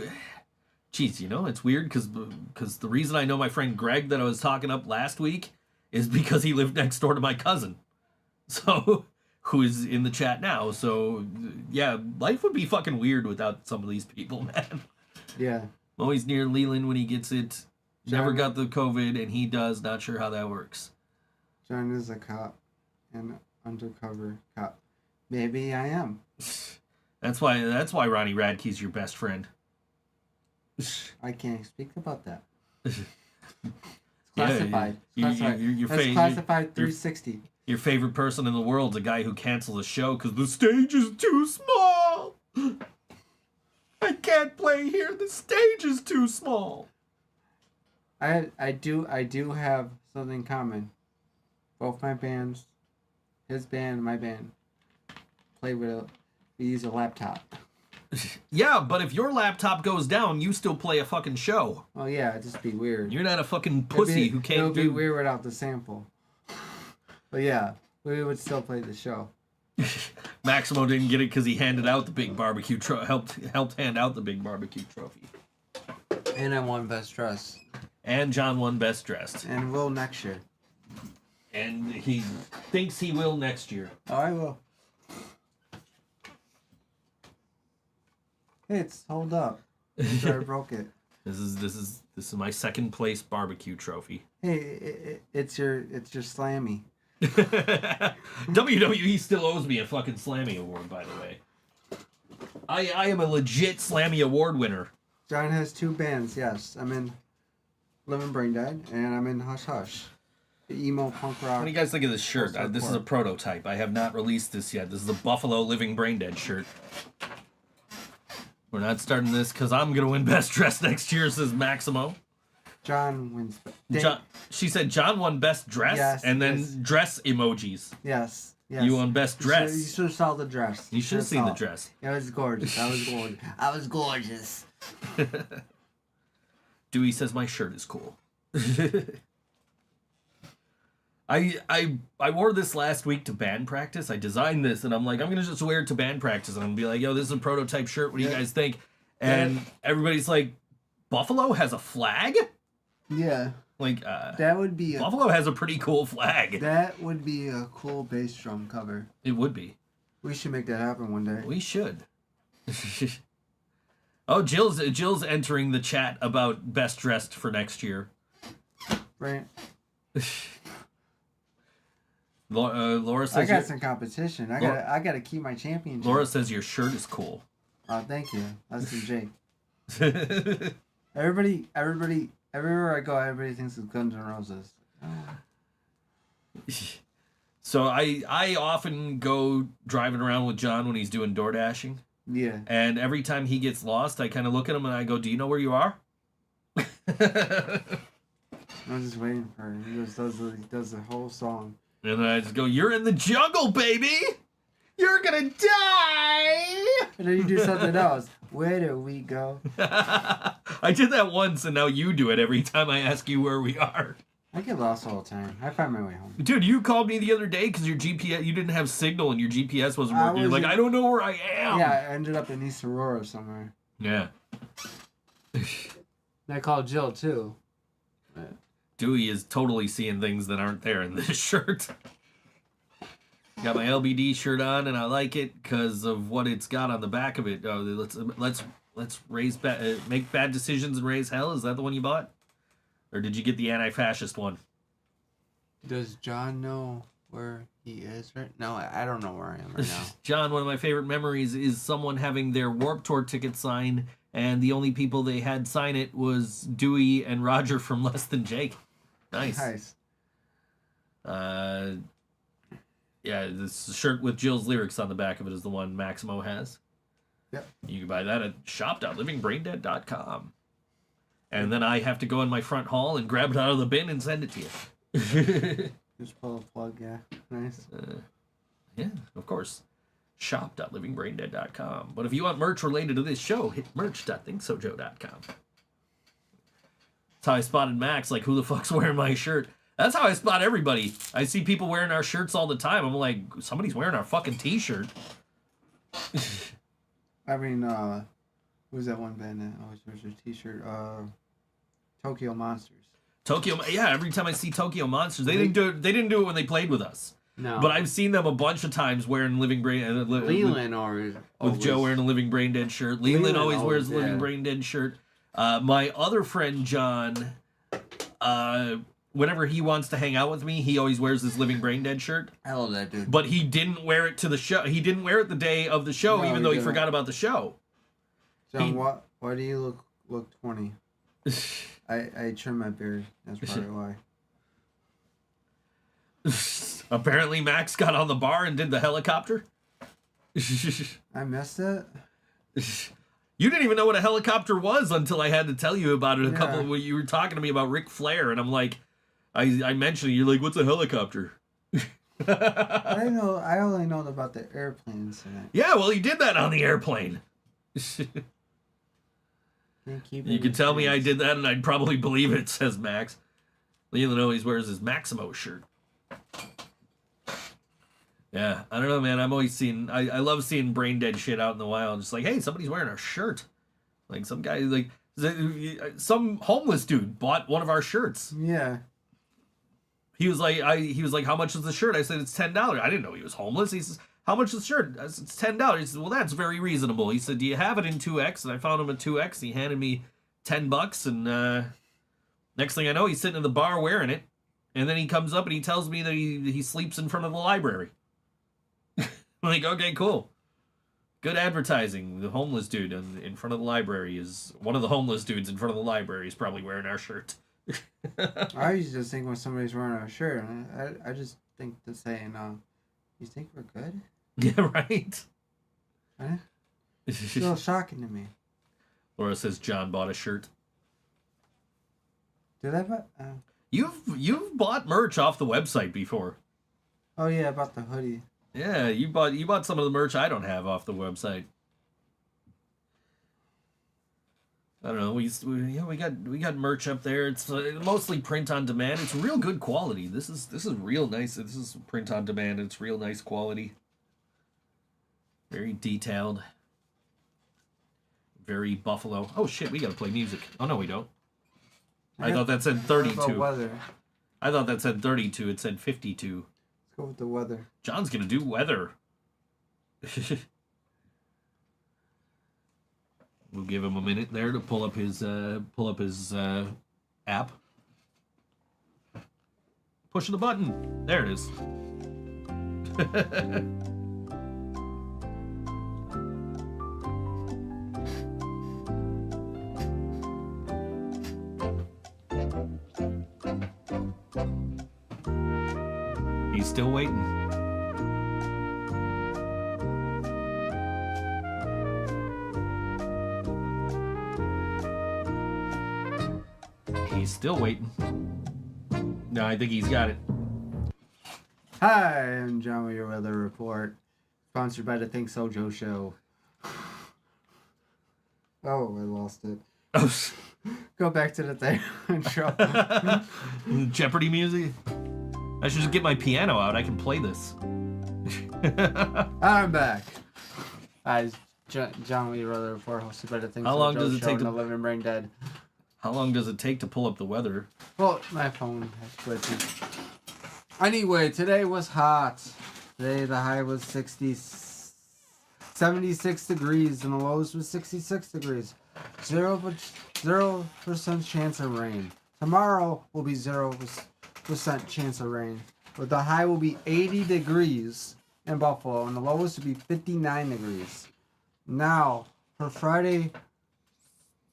Geez, it's weird because the reason I know my friend Greg that I was talking up last week is because he lived next door to my cousin. So, who is in the chat now. So, yeah, life would be fucking weird without some of these people, man. Yeah. I'm always near Leland when he gets it. John, Never got the COVID, and he does. Not sure how that works. John is a cop, an undercover cop. Maybe I am. That's why Ronnie Radke's your best friend. I can't speak about that. It's Yeah, classified. your That's classified 360. Your favorite person in the world's a guy who cancels a show because the stage is too small. I can't play here. The stage is too small. I do have something in common. Both my bands, his band and my band, we use a laptop. Yeah, but if your laptop goes down, you still play a fucking show. Oh yeah, it'd just be weird. You're not a fucking pussy who can't It would be do... weird without the sample. But yeah, we would still play the show. Maximo didn't get it because he handed out the big barbecue helped hand out the big barbecue trophy. And I won Best Dressed. And John won Best Dressed. And will next year. And he thinks he will next year. Oh, I will. Hey, it's hold up. I broke it. This is my second place barbecue trophy. Hey, it's your Slammy. WWE still owes me a fucking Slammy award, by the way. I am a legit Slammy award winner. John has 2 bands, yes. I'm in Living Brain Dead, and I'm in Hush Hush. The emo punk rock. What do you guys think of this shirt? Post-hardcore. This is a prototype. I have not released this yet. This is the Buffalo Living Brain Dead shirt. We're not starting this because I'm going to win Best Dressed next year, says Maximo. John wins. She said John won Best Dress, Yes, and then yes. dress emojis. Yes. You won Best Dress. You should have saw the dress. You should have seen the dress. It was gorgeous. I was gorgeous. Dewey says my shirt is cool. I wore this last week to band practice. I designed this, and I'm like, I'm gonna just wear it to band practice, and I'm gonna be like, yo, this is a prototype shirt. What do you guys think? And everybody's like, Buffalo has a flag? Yeah. Like, That would be Buffalo has a pretty cool flag. That would be a cool bass drum cover. It would be. We should make that happen one day. We should. Oh, Jill's entering the chat about Best Dressed for next year. Right. Laura says I got some competition. I gotta keep my championship. Laura says your shirt is cool. Oh, thank you. That's from Jake. Everybody, everywhere I go, everybody thinks it's Guns N' Roses. So I often go driving around with John when he's doing door dashing. Yeah. And every time he gets lost, I kind of look at him and I go, "Do you know where you are?" I was just waiting for him. He just does the whole song. And then I just go, "You're in the jungle, baby! You're gonna die!" And then you do something else. Where do we go? I did that once, and now you do it every time I ask you where we are. I get lost all the time. I find my way home. Dude, you called me the other day because your GPS, you didn't have signal and your GPS wasn't working. You're like, I don't know where I am. Yeah, I ended up in East Aurora somewhere. Yeah. And I called Jill too. Dewey is totally seeing things that aren't there in this shirt. Got my LBD shirt on, and I like it because of what it's got on the back of it. Let's make bad decisions and raise hell. Is that the one you bought, or did you get the anti-fascist one? Does John know where he is right now? I don't know where I am right now. John, one of my favorite memories is someone having their Warped Tour ticket signed, and the only people they had sign it was Dewey and Roger from Less Than Jake. Nice. Yeah, this shirt with Jill's lyrics on the back of it is the one Maximo has. Yep. You can buy that at shop.livingbraindead.com. And then I have to go in my front hall and grab it out of the bin and send it to you. Just pull a plug, yeah. Nice. Yeah, of course. Shop.livingbraindead.com. But if you want merch related to this show, hit merch.thinksojoe.com. That's how I spotted Max, like, who the fuck's wearing my shirt? That's how I spot everybody. I see people wearing our shirts all the time. I'm like, somebody's wearing our fucking t-shirt. I mean, who's that one band that always wears their t-shirt? Tokyo Monsters. Yeah, every time I see Tokyo Monsters, they didn't do it when they played with us. No. But I've seen them a bunch of times wearing Living Brain... Leland always... With Joe wearing a Living Brain Dead shirt. Leland always wears a Living Brain Dead shirt. My other friend, John... whenever he wants to hang out with me, he always wears his Living Brain Dead shirt. I love that dude. But he didn't wear it to the show. He didn't wear it the day of the show, No, even he though he didn't. forgot about the show. John, why do you look 20? I trimmed my beard. That's probably why. Apparently, Max got on the bar and did the helicopter. I missed it. You didn't even know what a helicopter was until I had to tell you about it. Yeah. You were talking to me about Ric Flair, and I'm like, I mentioned it. You're like, what's a helicopter? I know. I only know about the airplanes in it. Yeah, well, he did that on the airplane. You could tell me I did that, and I'd probably believe it, says Max. Even though he wears his Maximo shirt. Yeah, I don't know, man. I'm always seeing... I love seeing brain dead shit out in the wild. Just like, hey, somebody's wearing our shirt. Like, some guy... like some homeless dude bought one of our shirts. Yeah. He was like, how much is the shirt? I said, it's $10. I didn't know he was homeless. He says, how much is the shirt? I said, it's $10. He said, well, that's very reasonable. He said, do you have it in 2X? And I found him a 2X. He handed me $10, and next thing I know, he's sitting in the bar wearing it. And then he comes up and he tells me that he sleeps in front of the library. I'm like, okay, cool. Good advertising. The homeless dude in front of the library is... one of the homeless dudes in front of the library is probably wearing our shirt. I used to just think when somebody's wearing a shirt, I just think to saying, you think we're good? Yeah, right? Huh? It's a little shocking to me. Laura says John bought a shirt. Did I buy? You've bought merch off the website before. Oh yeah, about the hoodie. Yeah, you bought some of the merch I don't have off the website. I don't know. We got merch up there. It's mostly print on demand. It's real good quality. This is real nice. This is print on demand. It's real nice quality. Very detailed. Very Buffalo. Oh shit, we gotta play music. Oh no, we don't. I thought that said 32. Weather. I thought that said 32. It said 52. Let's go with the weather. John's gonna do weather. We'll give him a minute there to pull up his app. Pushing the button. There it is. He's still waiting. He's still waiting. No, I think he's got it. Hi, I'm John with your weather report, sponsored by the ThinkSoJoE show. Oh, I lost it. Go back to the thing intro. Jeopardy music. I should just get my piano out. I can play this. I'm back. Hi, John with your weather report, hosted by the ThinkSoJoE How long does it show take and to- the Living Brain Dead? How long does it take to pull up the weather? Well, my phone has glitched. Anyway, today was hot. Today the high was 76 degrees and the lows was 66 degrees. 0% chance of rain. Tomorrow will be 0% chance of rain. But the high will be 80 degrees in Buffalo and the lowest will be 59 degrees. Now, for Friday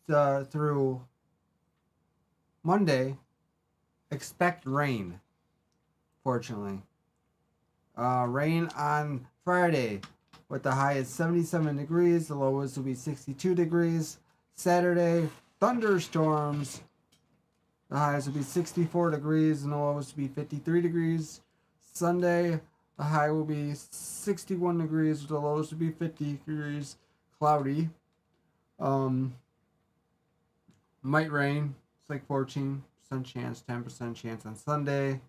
through Monday, expect rain. Fortunately, rain on Friday with the high at 77 degrees. The lowest will be 62 degrees. Saturday, thunderstorms. The highs will be 64 degrees and the lowest will be 53 degrees. Sunday, the high will be 61 degrees. The lowest will be 50 degrees. Cloudy. Might rain. It's like 14% chance, 10% chance on Sunday.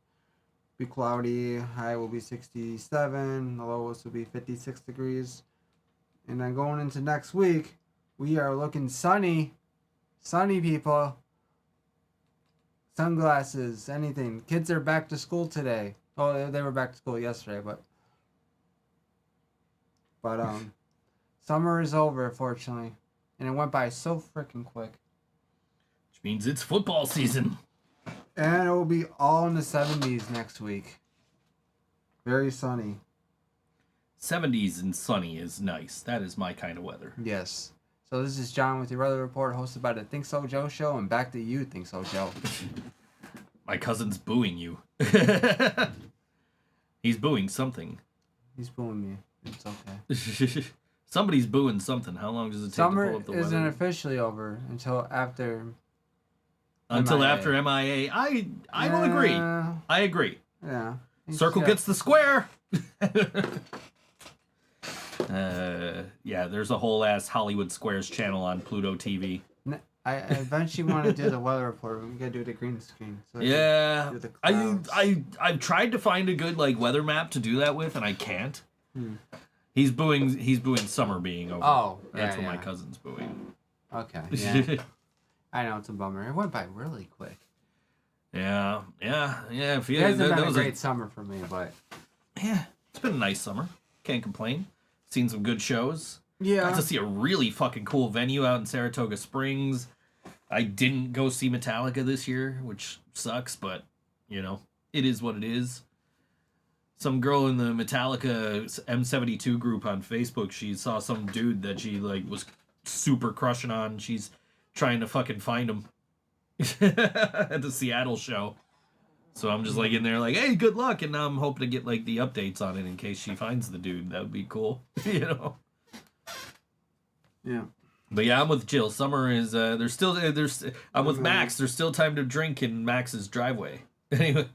Be cloudy. High will be 67. The lowest will be 56 degrees. And then going into next week, we are looking sunny. Sunny, people. Sunglasses, anything. Kids are back to school today. Oh, they were back to school yesterday, but summer is over, fortunately. And it went by so freaking quick. Which means it's football season. And it will be all in the 70s next week. Very sunny. 70s and sunny is nice. That is my kind of weather. Yes. So this is John with your weather report, hosted by the Think So Joe show, and back to you, Think So Joe. My cousin's booing you. He's booing something. He's booing me. It's okay. Somebody's booing something. How long does it take to Summer pull up the weather? isn't officially over until after. Until MIA. after MIA. I will agree. I agree. Yeah. Circle gets the square. Yeah, there's a whole ass Hollywood Squares channel on Pluto TV. I eventually want to do the weather report. We gotta do the green screen. So Yeah, do the clouds. I've tried to find a good like weather map to do that with, and I can't. He's booing summer being over. Oh, that's yeah, what my yeah. cousin's booing. Okay. Yeah. I know it's a bummer. It went by really quick. Yeah. If you, It hasn't that been a was great summer for me, but yeah, it's been a nice summer. Can't complain. Seen some good shows. yeah. Got to see a really fucking cool venue out in Saratoga Springs. I didn't go see Metallica this year, which sucks, but, you know, it is what it is. Some girl in the Metallica M72 group on Facebook, she saw some dude that she, like, was super crushing on. She's trying to fucking find him at the Seattle show. So I'm just, like, in there, like, hey, good luck, and now I'm hoping to get, like, the updates on it in case she finds the dude. That would be cool, you know? Yeah. But yeah, I'm with Jill. Summer is I'm with Max. There's still time to drink in Max's driveway. Anyway,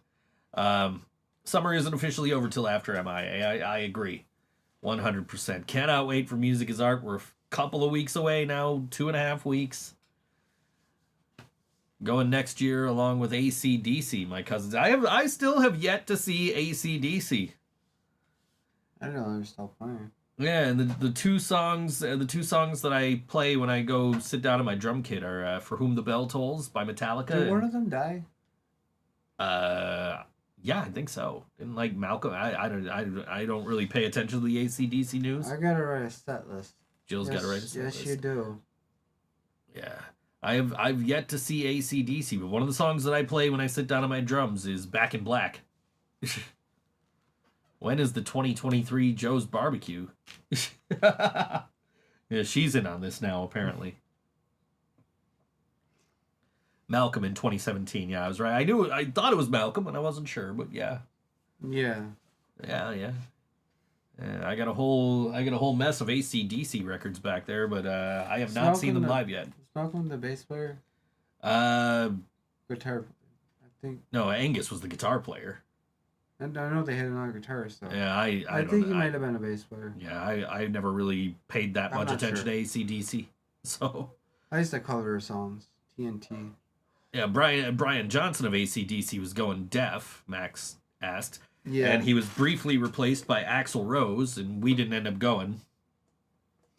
summer isn't officially over till after MIA. I agree, 100%. Cannot wait for Music is Art. We're a couple of weeks away now, 2.5 weeks. Going next year along with AC/DC. My cousins. I still have yet to see AC/DC. I didn't know they were still playing. Yeah, and the two songs that I play when I go sit down in my drum kit are "For Whom the Bell Tolls" by Metallica. Did one of them die? Yeah, I think so. And like Malcolm, I don't really pay attention to the AC/DC news. I gotta write a set list. Jill's got to write a set Yes, list. you do. Yeah, I've yet to see AC/DC, but one of the songs that I play when I sit down on my drums is "Back in Black." When is the 2023 Joe's Barbecue? Yeah, she's in on this now, apparently. Malcolm in 2017. Yeah, I was right. I thought it was Malcolm, and I wasn't sure, but yeah. Yeah. Yeah. I got a whole mess of AC/DC records back there, but I have not seen them live yet. Is Malcolm the bass player? Guitar. I think. No, Angus was the guitar player. And I know they had another guitarist though. Yeah, I think he might have been a bass player. Yeah, I never really paid that I'm much not attention sure. to AC/DC. So I used to cover songs. TNT. yeah, Brian Johnson of AC/DC was going deaf, Max asked. Yeah. And he was briefly replaced by Axl Rose, and we didn't end up going.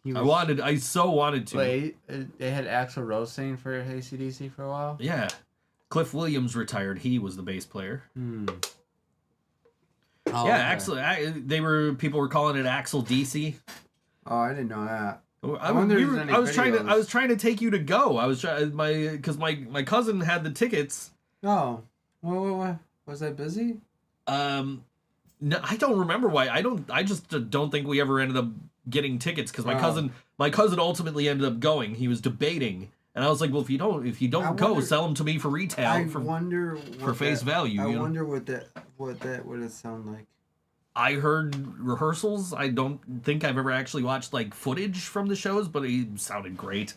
I so wanted to. Wait, they had Axl Rose singing for AC/DC for a while? Yeah. Cliff Williams retired. He was the bass player. Oh, Yeah, okay. people were calling it Axel DC. Oh, I didn't know that. I was trying to take you to go. I was trying because my cousin had the tickets. Oh, what? Was I busy? No, I don't remember why. I just don't think we ever ended up getting tickets because my cousin ultimately ended up going. He was debating, and I was like, well, if you don't go, sell them to me for retail. For face value. I wonder what that would sound like. I heard rehearsals. I don't think I've ever actually watched like footage from the shows, but he sounded great.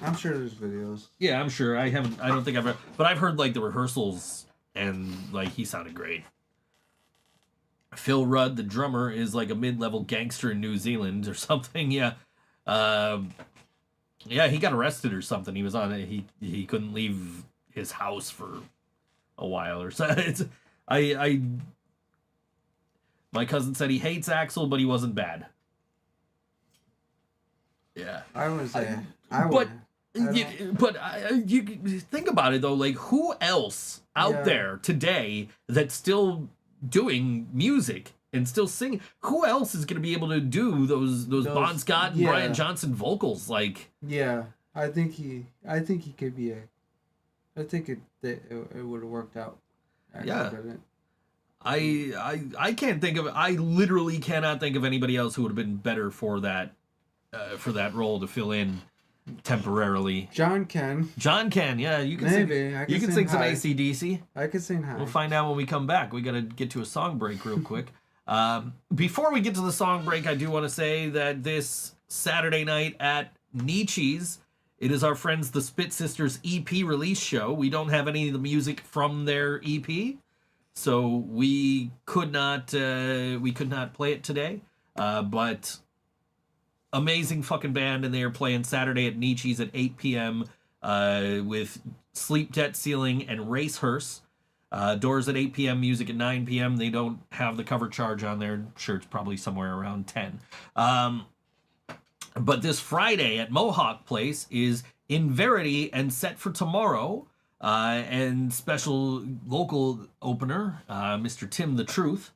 I'm sure there's videos. Yeah, I'm sure. I don't think I've ever, but I've heard like the rehearsals and like he sounded great. Phil Rudd, the drummer, is like a mid-level gangster in New Zealand or something. Yeah. Yeah, he got arrested or something. He was on it. He couldn't leave his house for a while or so. My cousin said he hates Axl, but he wasn't bad. Yeah. I would say. But you think about it though, like who else out there today that's still doing music and still singing? Who else is going to be able to do those Bon Scott and Brian Johnson vocals? Like, yeah, I think he could be I think it would have worked out. Yeah. Didn't. I can't think of. I literally cannot think of anybody else who would have been better for that role to fill in temporarily. John can. John can. Yeah, you can. Maybe. You can sing some AC/DC. I could sing high. We'll find out when we come back. We got to get to a song break real quick. Before we get to the song break, I do want to say that this Saturday night at Nietzsche's, it is our friends the Spit Sisters EP release show. We don't have any of the music from their EP, so we could not play it today. But amazing fucking band, and they are playing Saturday at Nietzsche's at 8 p.m. With Sleep Debt Ceiling and Race Hearse. Doors at 8 p.m., music at 9 p.m. They don't have the cover charge on there. I'm sure it's probably somewhere around 10. But this Friday at Mohawk Place is In Verity and Set for Tomorrow. And special local opener, Mr. Tim the Truth.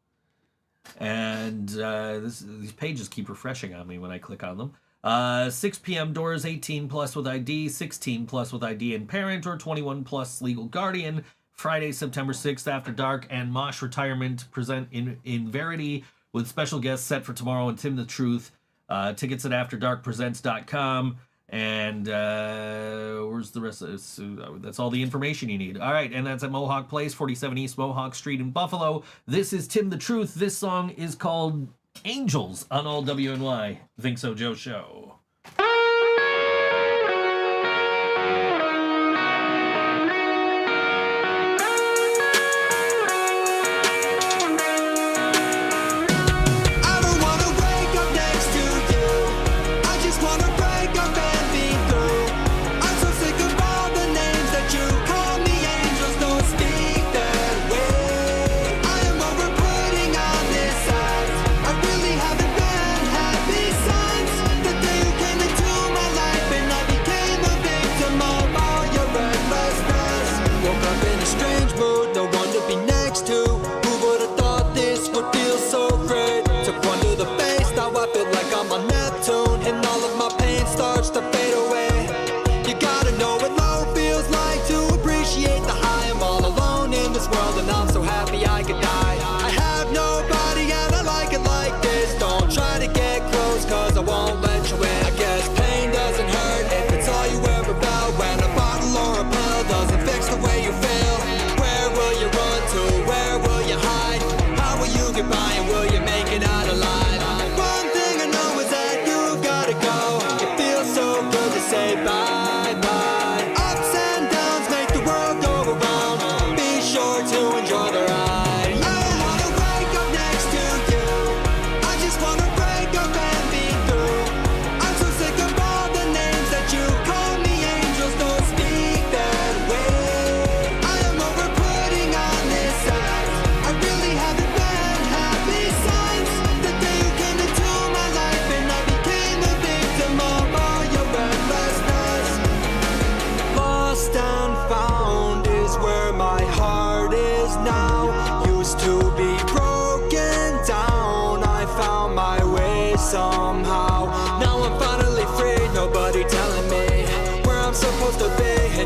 And these pages keep refreshing on me when I click on them. 6 p.m. doors, 18 plus with ID, 16 plus with ID and parent, or 21 plus legal guardian. Friday, September 6th, After Dark and Mosh Retirement present in Verity with special guests Set for Tomorrow and Tim the Truth. Tickets at AfterDarkPresents.com. And where's the rest of this? That's all the information you need. All right, and that's at Mohawk Place, 47 East Mohawk Street in Buffalo. This is Tim the Truth. This song is called Angels on all WNY. Think So Joe Show.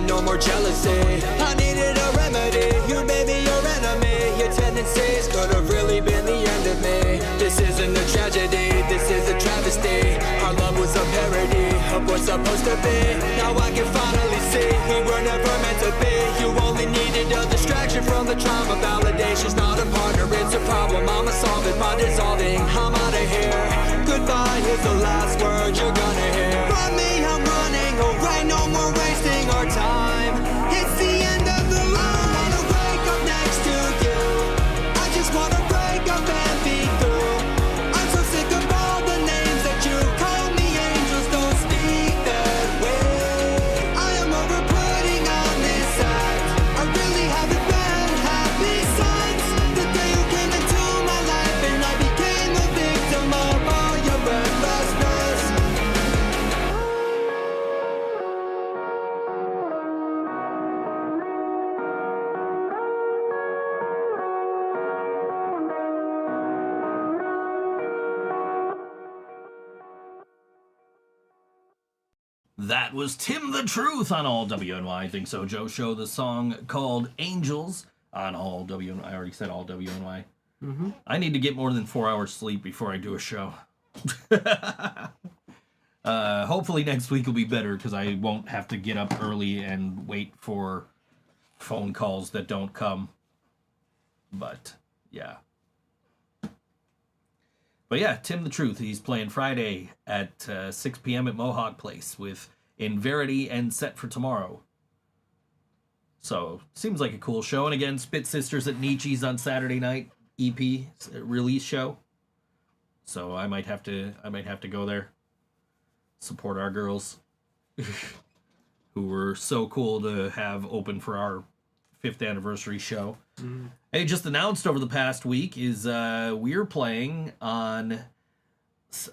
No more jealousy. I needed a remedy. You made me your enemy. Your tendencies could have really been the end of me. This isn't a tragedy, this is a travesty. Our love was a parody of what's supposed to be. Now I can finally see we were never meant to be. You only needed a distraction from the trauma. Validation's not a partner, it's a problem. I'ma solve it by dissolving. I'm out of here. Goodbye is the last word you're gonna hear. From me, I'm running away. No more wasting our time. It's the end of the line. I wanna wake up next to you. I just wanna break up and be through. I'm so sick of all the names that you call me. Angels don't speak that way. I am over putting on this act. I really haven't been happy since the day you came into my life and I became a victim of all your restlessness. That was Tim the Truth on All WNY Think So Joe Show. The song called Angels on All WNY. I already said All WNY. Mm-hmm. I need to get more than 4 hours sleep before I do a show. Hopefully next week will be better because I won't have to get up early and wait for phone calls that don't come. But, yeah. But yeah, Tim the Truth. He's playing Friday at 6 p.m. at Mohawk Place with In Verity and Set for Tomorrow. So, seems like a cool show. And again, Spit Sisters at Nietzsche's on Saturday night EP release show. So I might have to go there. Support our girls who were so cool to have open for our 5th anniversary show. Mm-hmm. Hey, just announced over the past week is we're playing on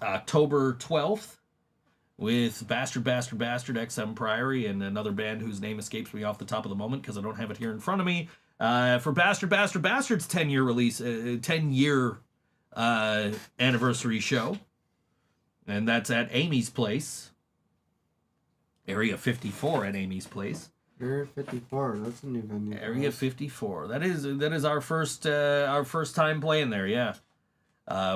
October 12th with Bastard XM Priory and another band whose name escapes me off the top of the moment because I don't have it here in front of me. For Bastard's 10-year release, 10-year anniversary show. And that's at Amy's Place. Area 54 at Amy's Place. Area 54, that's a new venue. Area 54. That is our first time playing there, yeah.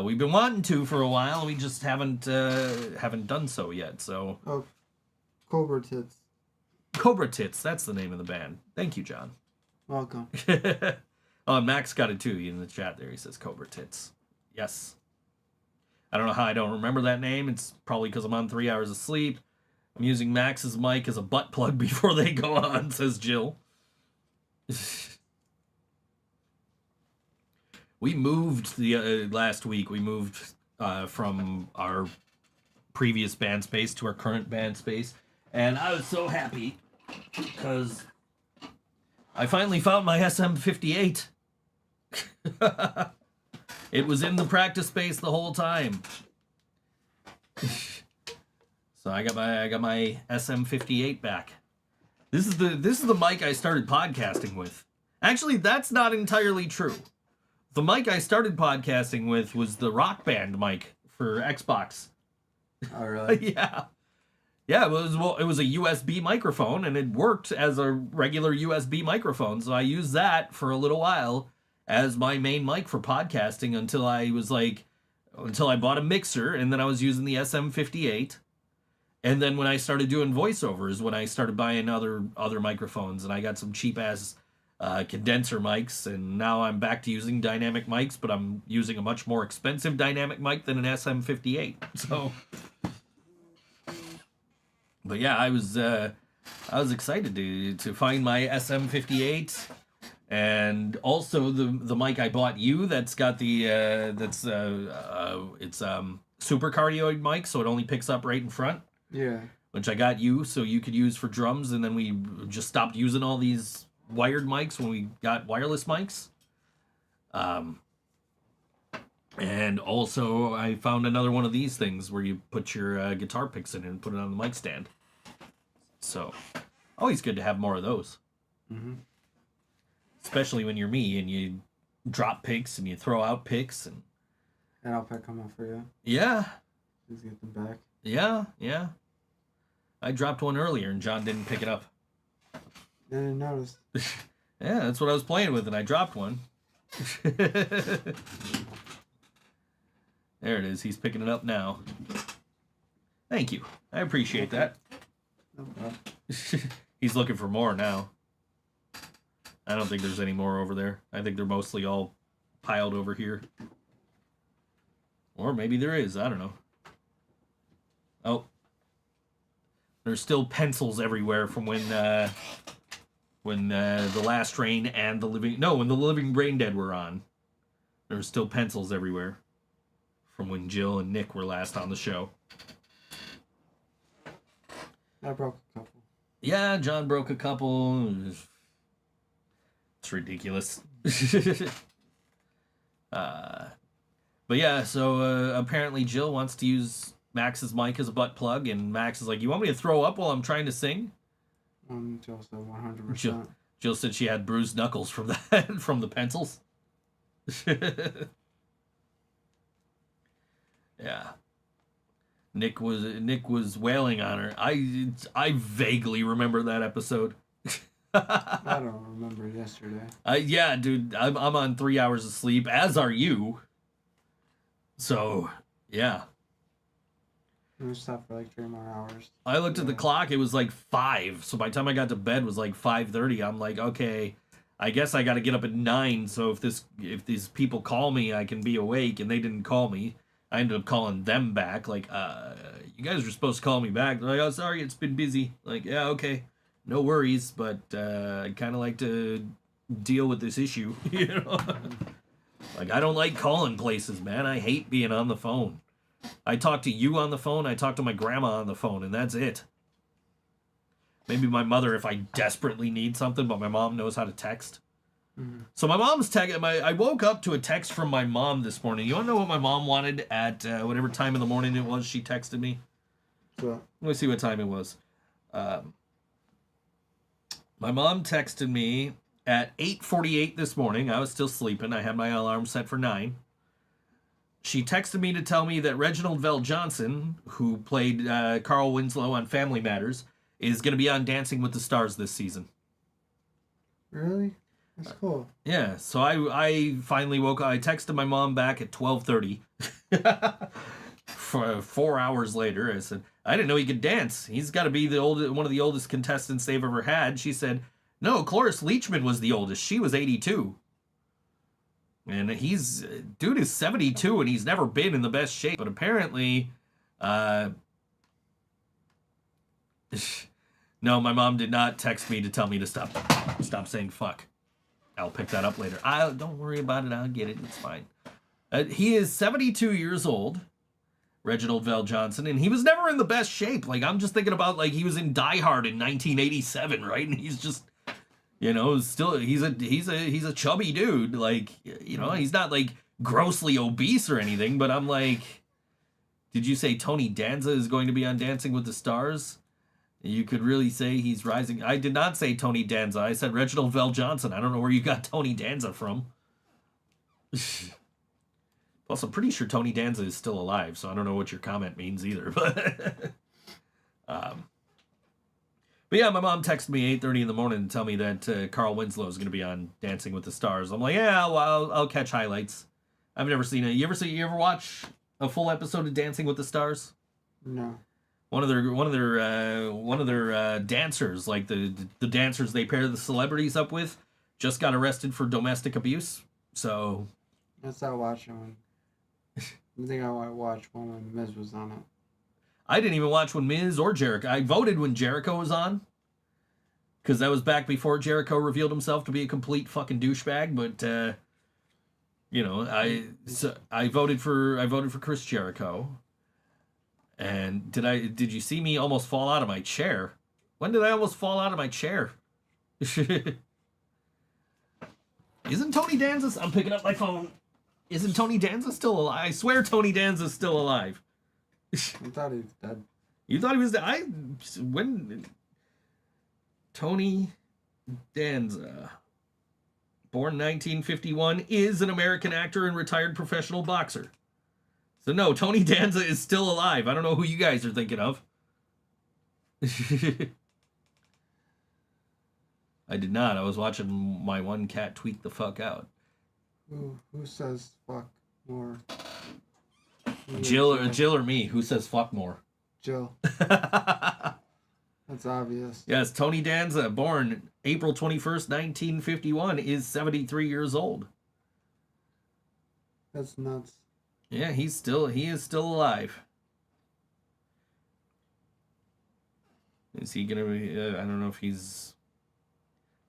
We've been wanting to for a while, we just haven't done so yet, so. Oh, Cobra Tits. Cobra Tits, that's the name of the band. Thank you, John. Welcome. Oh, and Max got it too in the chat there. He says Cobra Tits. Yes. I don't know how I don't remember that name. It's probably because I'm on 3 hours of sleep. I'm using Max's mic as a butt plug before they go on, says Jill. We moved last week. We moved from our previous band space to our current band space. And I was so happy because I finally found my SM58. It was in the practice space the whole time. So I got my SM58 back. This is the mic I started podcasting with. Actually, that's not entirely true. The mic I started podcasting with was the Rock Band mic for Xbox. Oh, really? Yeah. Yeah, it was a USB microphone, and it worked as a regular USB microphone, so I used that for a little while as my main mic for podcasting until I bought a mixer, and then I was using the SM58. And then when I started doing voiceovers, when I started buying other microphones, and I got some cheap-ass condenser mics, and now I'm back to using dynamic mics, but I'm using a much more expensive dynamic mic than an SM58, so... But yeah, I was excited to find my SM58, and also the mic I bought you that's got the it's super cardioid mic, so it only picks up right in front. Yeah. Which I got you so you could use for drums, and then we just stopped using all these wired mics when we got wireless mics. And also, I found another one of these things where you put your guitar picks in and put it on the mic stand. So, always good to have more of those. Mm-hmm. Especially when you're me and you drop picks and you throw out picks. And I'll pick them up for you. Yeah. Just get them back. Yeah. I dropped one earlier and John didn't pick it up. Didn't notice. Yeah, that's what I was playing with, and I dropped one. There it is. He's picking it up now. Thank you. I appreciate that. No problem. He's looking for more now. I don't think there's any more over there. I think they're mostly all piled over here. Or maybe there is. I don't know. Oh. There's still pencils everywhere from when the Last Rain and the when the Living Brain Dead were on. There's still pencils everywhere from when Jill and Nick were last on the show. I broke a couple. Yeah, John broke a couple. It's ridiculous. But yeah, so apparently Jill wants to use Max's mic as a butt plug, and Max is like, "You want me to throw up while I'm trying to sing?" Jill said 100%. Jill said she had bruised knuckles from that, from the pencils. Yeah. Nick was wailing on her. I vaguely remember that episode. I don't remember yesterday. Yeah, dude, I'm on 3 hours of sleep, as are you. So, yeah. We stopped for like 3 more hours. I looked at the clock, it was like 5. So by the time I got to bed, it was like 5:30. I'm like, okay, I guess I got to get up at 9. So if these people call me, I can be awake. And they didn't call me. I ended up calling them back. Like, you guys were supposed to call me back. They're like, oh, sorry, it's been busy. Like, yeah, okay, no worries. But I kind of like to deal with this issue, you know? Like, I don't like calling places, man. I hate being on the phone. I talk to you on the phone. I talk to my grandma on the phone, and that's it. Maybe my mother if I desperately need something, but my mom knows how to text. Mm-hmm. So my mom's I woke up to a text from my mom this morning. You want to know what my mom wanted at whatever time in the morning it was she texted me? What? Let me see what time it was. My mom texted me at 8:48 this morning. I was still sleeping. I had my alarm set for 9. She texted me to tell me that Reginald Vell Johnson, who played Carl Winslow on Family Matters, is going to be on Dancing with the Stars this season. Really? That's cool. Yeah, so I finally woke up. I texted my mom back at 12:30. For 4 hours later, I said, I didn't know he could dance. He's got to be one of the oldest contestants they've ever had. She said, no, Cloris Leachman was the oldest. She was 82. And dude is 72 and he's never been in the best shape. But apparently, no, my mom did not text me to tell me to stop saying fuck. I'll pick that up later. Don't worry about it. I'll get it. It's fine. He is 72 years old, Reginald Vell Johnson, and he was never in the best shape. Like, I'm just thinking about, like, he was in Die Hard in 1987, right? And he's just, you know, still, he's a chubby dude. Like, you know, he's not, like, grossly obese or anything, but I'm like, did you say Tony Danza is going to be on Dancing with the Stars? You could really say he's rising. I did not say Tony Danza. I said Reginald Vell Johnson. I don't know where you got Tony Danza from. Plus, I'm pretty sure Tony Danza is still alive, so I don't know what your comment means either. But, but yeah, my mom texted me 8:30 in the morning to tell me that Carl Winslow is going to be on Dancing with the Stars. I'm like, yeah, well, I'll catch highlights. I've never seen it. You ever watch a full episode of Dancing with the Stars? No. One of their dancers, like the dancers they pair the celebrities up with, just got arrested for domestic abuse. So I started watching one. I think I watched one when Miz was on it. I didn't even watch when Miz or Jericho. I voted when Jericho was on, because that was back before Jericho revealed himself to be a complete fucking douchebag. But you know, I voted for Chris Jericho. And did you see me almost fall out of my chair? When did I almost fall out of my chair? Isn't Tony Danza? I'm picking up my phone. Isn't Tony Danza still alive? I swear Tony Danza's still alive. I thought he was dead. You thought he was dead? When Tony Danza, born 1951, is an American actor and retired professional boxer. So no, Tony Danza is still alive. I don't know who you guys are thinking of. I did not. I was watching my one cat tweak the fuck out. Who says fuck more? Jill or me? Who says fuck more? Jill. That's obvious. Yes, Tony Danza, born April 21st, 1951, is 73 years old. That's nuts. Yeah, he is still alive. Is he gonna be? I don't know if he's.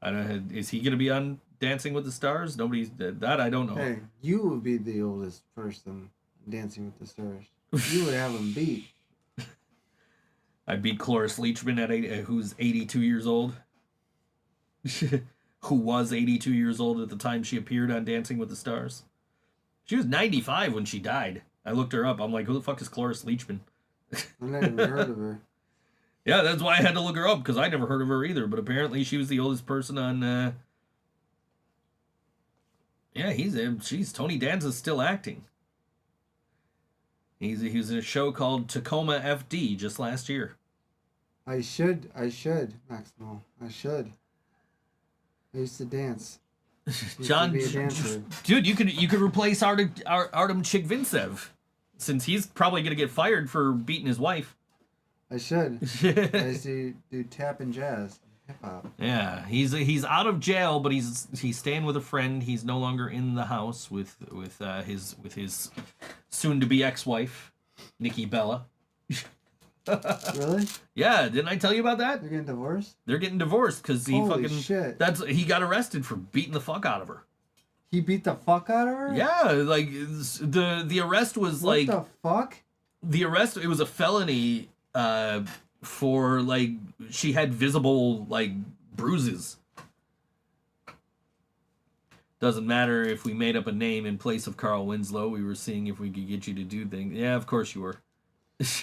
I don't know. Is he gonna be on Dancing with the Stars? Nobody's that. I don't know. Hey, you would be the oldest person Dancing with the Stars. You would have him beat. I beat Cloris Leachman who's 82 years old. Who was 82 years old at the time she appeared on Dancing with the Stars. She was 95 when she died. I looked her up. I'm like, who the fuck is Cloris Leachman? I never even heard of her. Yeah, that's why I had to look her up, because I never heard of her either. But apparently she was the oldest person on... Yeah, she's Tony Danza's still acting. He was in a show called Tacoma FD just last year. I should, Maximo. I should. I used to dance. John, be a dancer. dude, you could replace Artem Chigvintsev, since he's probably gonna get fired for beating his wife. I should. I used to do tap and jazz, hip hop. Yeah, he's out of jail, but he's staying with a friend. He's no longer in the house with his soon to be ex-wife, Nikki Bella. Really? Yeah, didn't I tell you about that? They're getting divorced? They're getting divorced because he Holy fucking shit. he got arrested for beating the fuck out of her. He beat the fuck out of her? Yeah, like the arrest was What like the fuck? the arrest. It was a felony for like she had visible like bruises. Doesn't matter if we made up a name in place of Carl Winslow. We were seeing if we could get you to do things. Yeah, of course you were.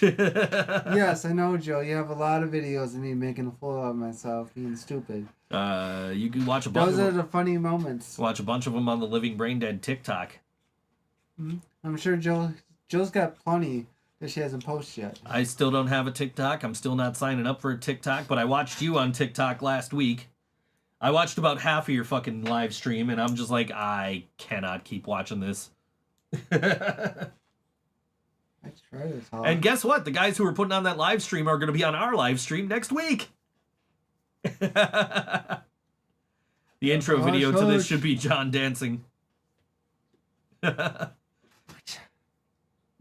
Yes, I know, Joe. You have a lot of videos of me making a fool of myself, being stupid. You can watch a bunch. Those are the funny moments. Watch a bunch of them on the Living Brain Dead TikTok. I'm sure Joe's got plenty that she hasn't posted yet. I still don't have a TikTok. I'm still not signing up for a TikTok, but I watched you on TikTok last week. I watched about half of your fucking live stream, and I'm just like, I cannot keep watching this. I tried this hard. And guess what? The guys who were putting on that live stream are going to be on our live stream next week. The intro video to this should be John dancing.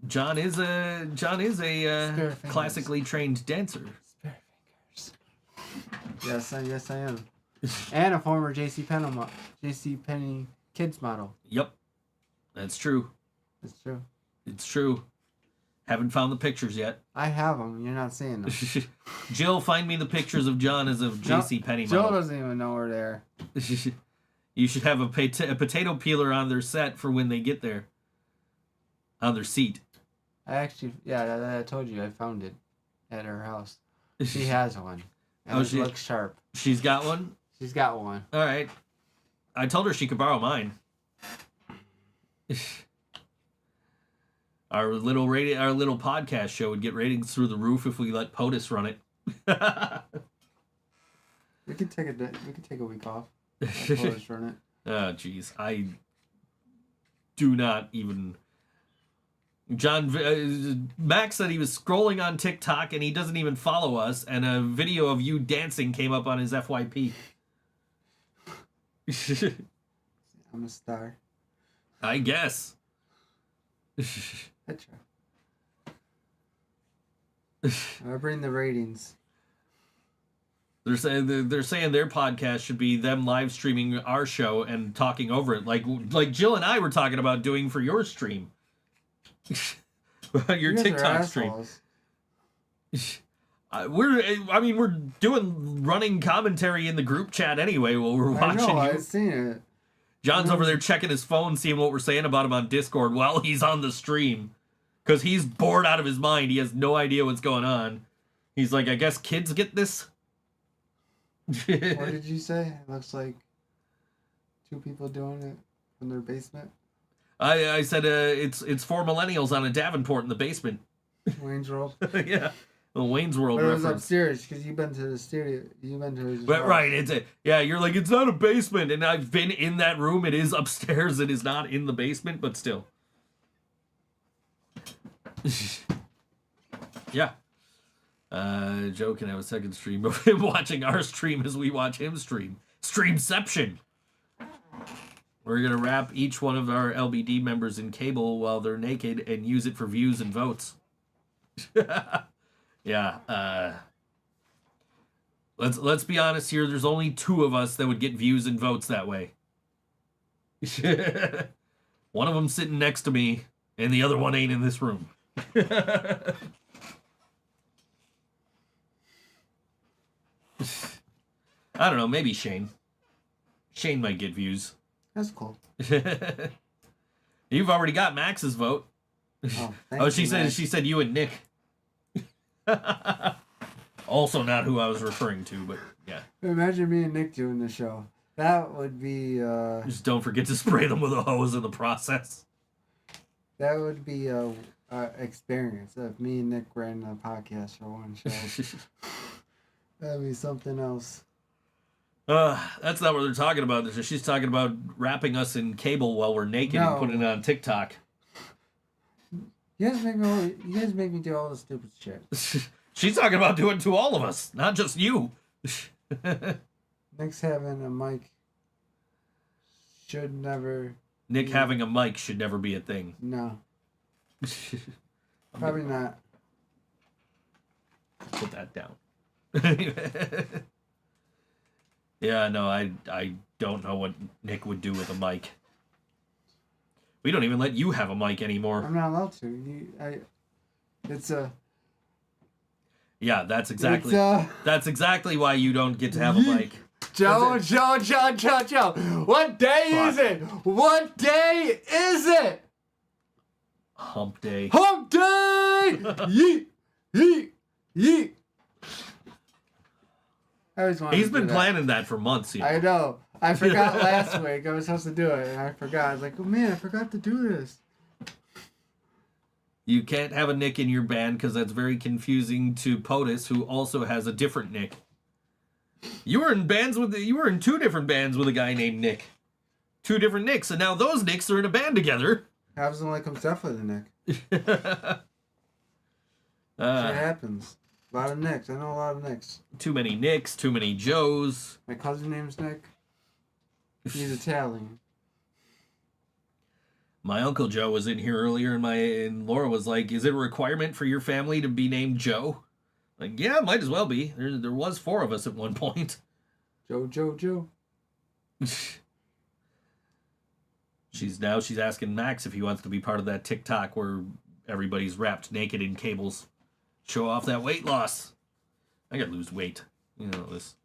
John is a classically trained dancer. Yes, I am. And a former JCPenney kids model. Yep, that's true. That's true. It's true. Haven't found the pictures yet. I have them. You're not seeing them. Jill, find me the pictures of John as a JCPenney Joe model. doesn't even know we're there. You should have a potato peeler on their set for when they get there. On their seat. I actually, I told you I found it at her house. She has one. And it looks sharp. She's got one? She's got one. All right. I told her she could borrow mine. Our little podcast show would get ratings through the roof if we let POTUS run it. We could take a week off. POTUS run it. Oh, jeez. I do not even... Max said he was scrolling on TikTok and he doesn't even follow us, and a video of you dancing came up on his FYP. I'm a star. I guess. I try. I bring the ratings. They're saying their podcast should be them live streaming our show and talking over it, like Jill and I were talking about doing for your stream. Your TikTok stream. We're doing running commentary in the group chat anyway while we're watching. I know, I've seen it. John's over there checking his phone, seeing what we're saying about him on Discord while he's on the stream. Because he's bored out of his mind. He has no idea what's going on. He's like, I guess kids get this? What did you say? It looks like two people doing it from their basement. I said it's four millennials on a Davenport in the basement. Wayne's World. Yeah. A Wayne's World but it was reference. upstairs because you've been to the studio. You've been to his But house. right, you're like, it's not a basement, and I've been in that room. It is upstairs. It is not in the basement, but still. Yeah. Joe can have a second stream of him watching our stream as we watch him stream. Streamception. We're gonna wrap each one of our LBD members in cable while they're naked and use it for views and votes. Yeah. Let's be honest here. There's only two of us that would get views and votes that way. One of them sitting next to me, and the other one ain't in this room. I don't know. Maybe Shane. Shane might get views. That's cool. You've already got Max's vote. Oh, She said you and Nick. Also not who I was referring to, but yeah. Imagine me and Nick doing the show. That would be Just don't forget to spray them with a hose in the process. that would be experience if me and Nick ran a podcast for one show. That'd be something else. That's not what they're talking about. She's talking about wrapping us in cable while we're naked and putting it on TikTok. You guys make me do all this stupid shit. She's talking about doing it to all of us, not just you. Nick's having a mic should never... Nick having a mic should never be a thing. No. Probably not. Put that down. Yeah, no, I don't know what Nick would do with a mic. We don't even let you have a mic anymore. I'm not allowed to. Yeah, that's exactly why you don't get to have a mic. Joe. What day is it? What day is it? Hump day. Hump day! Yeet! Yeet! Yeet! He's been planning that for months. I know. I forgot last week. I was supposed to do it, and I forgot. I was like, oh man, I forgot to do this. You can't have a Nick in your band because that's very confusing to POTUS, who also has a different Nick. You were in two different bands with a guy named Nick. Two different Nicks, and now those Nicks are in a band together. Happens like I'm definitely the Nick. Shit happens. A lot of Nicks. I know a lot of Nicks. Too many Nicks, too many Joes. My cousin name's Nick. He's Italian. My Uncle Joe was in here earlier, and Laura was like, is it a requirement for your family to be named Joe? Like, yeah, might as well be. There was 4 of us at one point. Joe. She's asking Max if he wants to be part of that TikTok where everybody's wrapped naked in cables. Show off that weight loss. I gotta lose weight. You know this.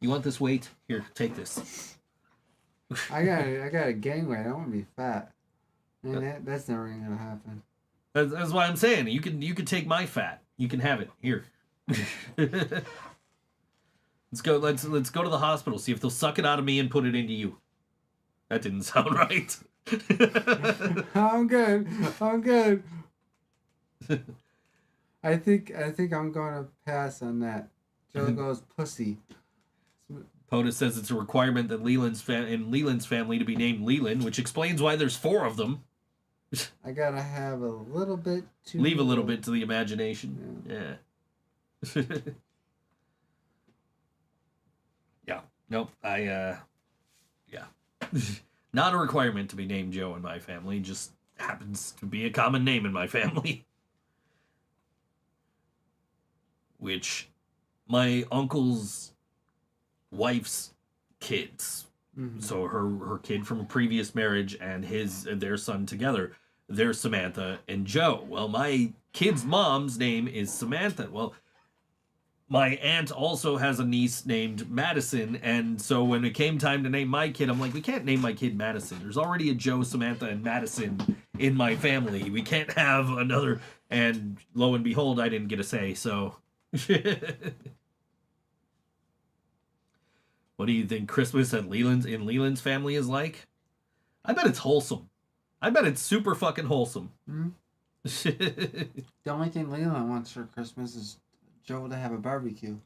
You want this weight? Here, take this. I gotta gain weight. I want to be fat. Man, that's never gonna happen. That's why I'm saying you can take my fat. You can have it here. Let's go to the hospital. See if they'll suck it out of me and put it into you. That didn't sound right. I'm good. I think I'm gonna pass on that. Joe goes pussy. POTUS says it's a requirement that Leland's family to be named Leland, which explains why there's 4 of them. I gotta have a little bit to... Leave a little bit to the imagination. Yeah. Yeah. Nope. Yeah. Not a requirement to be named Joe in my family. Just happens to be a common name in my family. Which my uncle's wife's kids, so her kid from a previous marriage and their son together, they're Samantha and Joe. Well, my kid's mom's name is Samantha. Well, my aunt also has a niece named Madison, and so when it came time to name my kid, I'm like, we can't name my kid Madison. There's already a Joe, Samantha, and Madison in my family. We can't have another. And lo and behold, I didn't get a say, so... What do you think Christmas at Leland's family is like? I bet it's wholesome. I bet it's super fucking wholesome. The only thing Leland wants for Christmas is Joe to have a barbecue.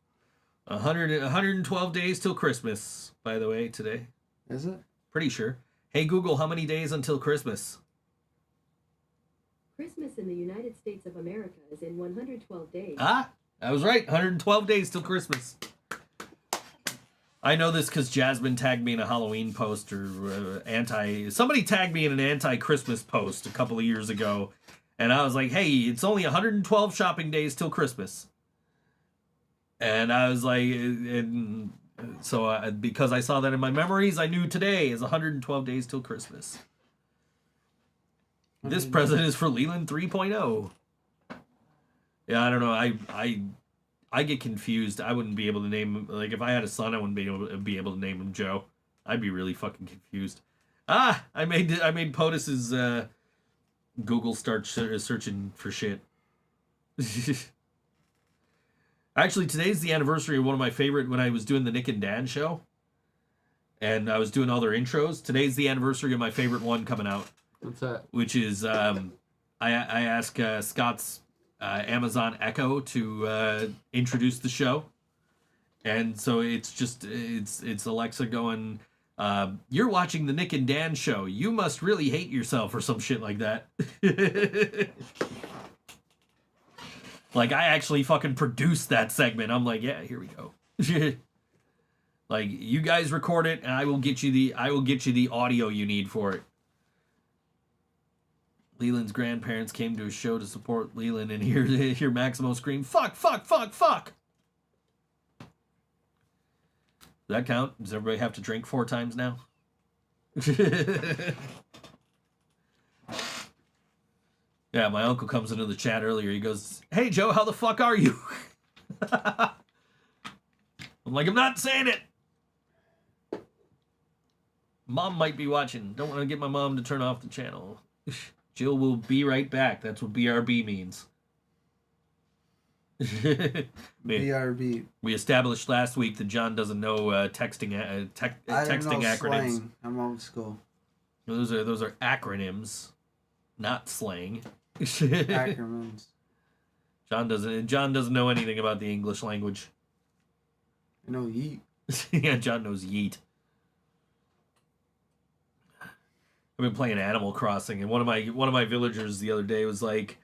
112 days till Christmas, by the way, today. Is it? Pretty sure. Hey Google, how many days until Christmas? Christmas in the United States of America is in 112 days. Ah, I was right. 112 days till Christmas. I know this because Jasmine tagged me in a Halloween post or somebody tagged me in an anti-Christmas post a couple of years ago, and I was like, hey, it's only 112 shopping days till Christmas. And I was like, so because I saw that in my memories, I knew today is 112 days till Christmas. This present is for Leland 3.0. Yeah, I don't know. I get confused. I wouldn't be able to name him. Like, if I had a son, I wouldn't be able to name him Joe. I'd be really fucking confused. I made POTUS's Google start searching for shit. Actually, today's the anniversary of one of my favorite, when I was doing the Nick and Dan show. And I was doing all their intros. Today's the anniversary of my favorite one coming out. What's that? Which is, I I ask Scott's Amazon Echo to introduce the show, and so it's Alexa going, "You're watching the Nick and Dan show. You must really hate yourself," or some shit like that. Like, I actually fucking produced that segment. I'm like, yeah, here we go. Like, you guys record it, and I will get you the audio you need for it. Leland's grandparents came to a show to support Leland, and hear Maximo scream, "Fuck, fuck, fuck, fuck!" Does that count? Does everybody have to drink 4 times now? Yeah, my uncle comes into the chat earlier. He goes, "Hey, Joe, how the fuck are you?" I'm like, I'm not saying it. Mom might be watching. Don't want to get my mom to turn off the channel. Jill will be right back. That's what BRB means. BRB. We established last week that John doesn't know texting acronyms. Slang. I'm old school. Those are acronyms, not slang. Acronyms. John doesn't know anything about the English language. I know yeet. Yeah, John knows yeet. I've been playing Animal Crossing, and one of my villagers the other day was like,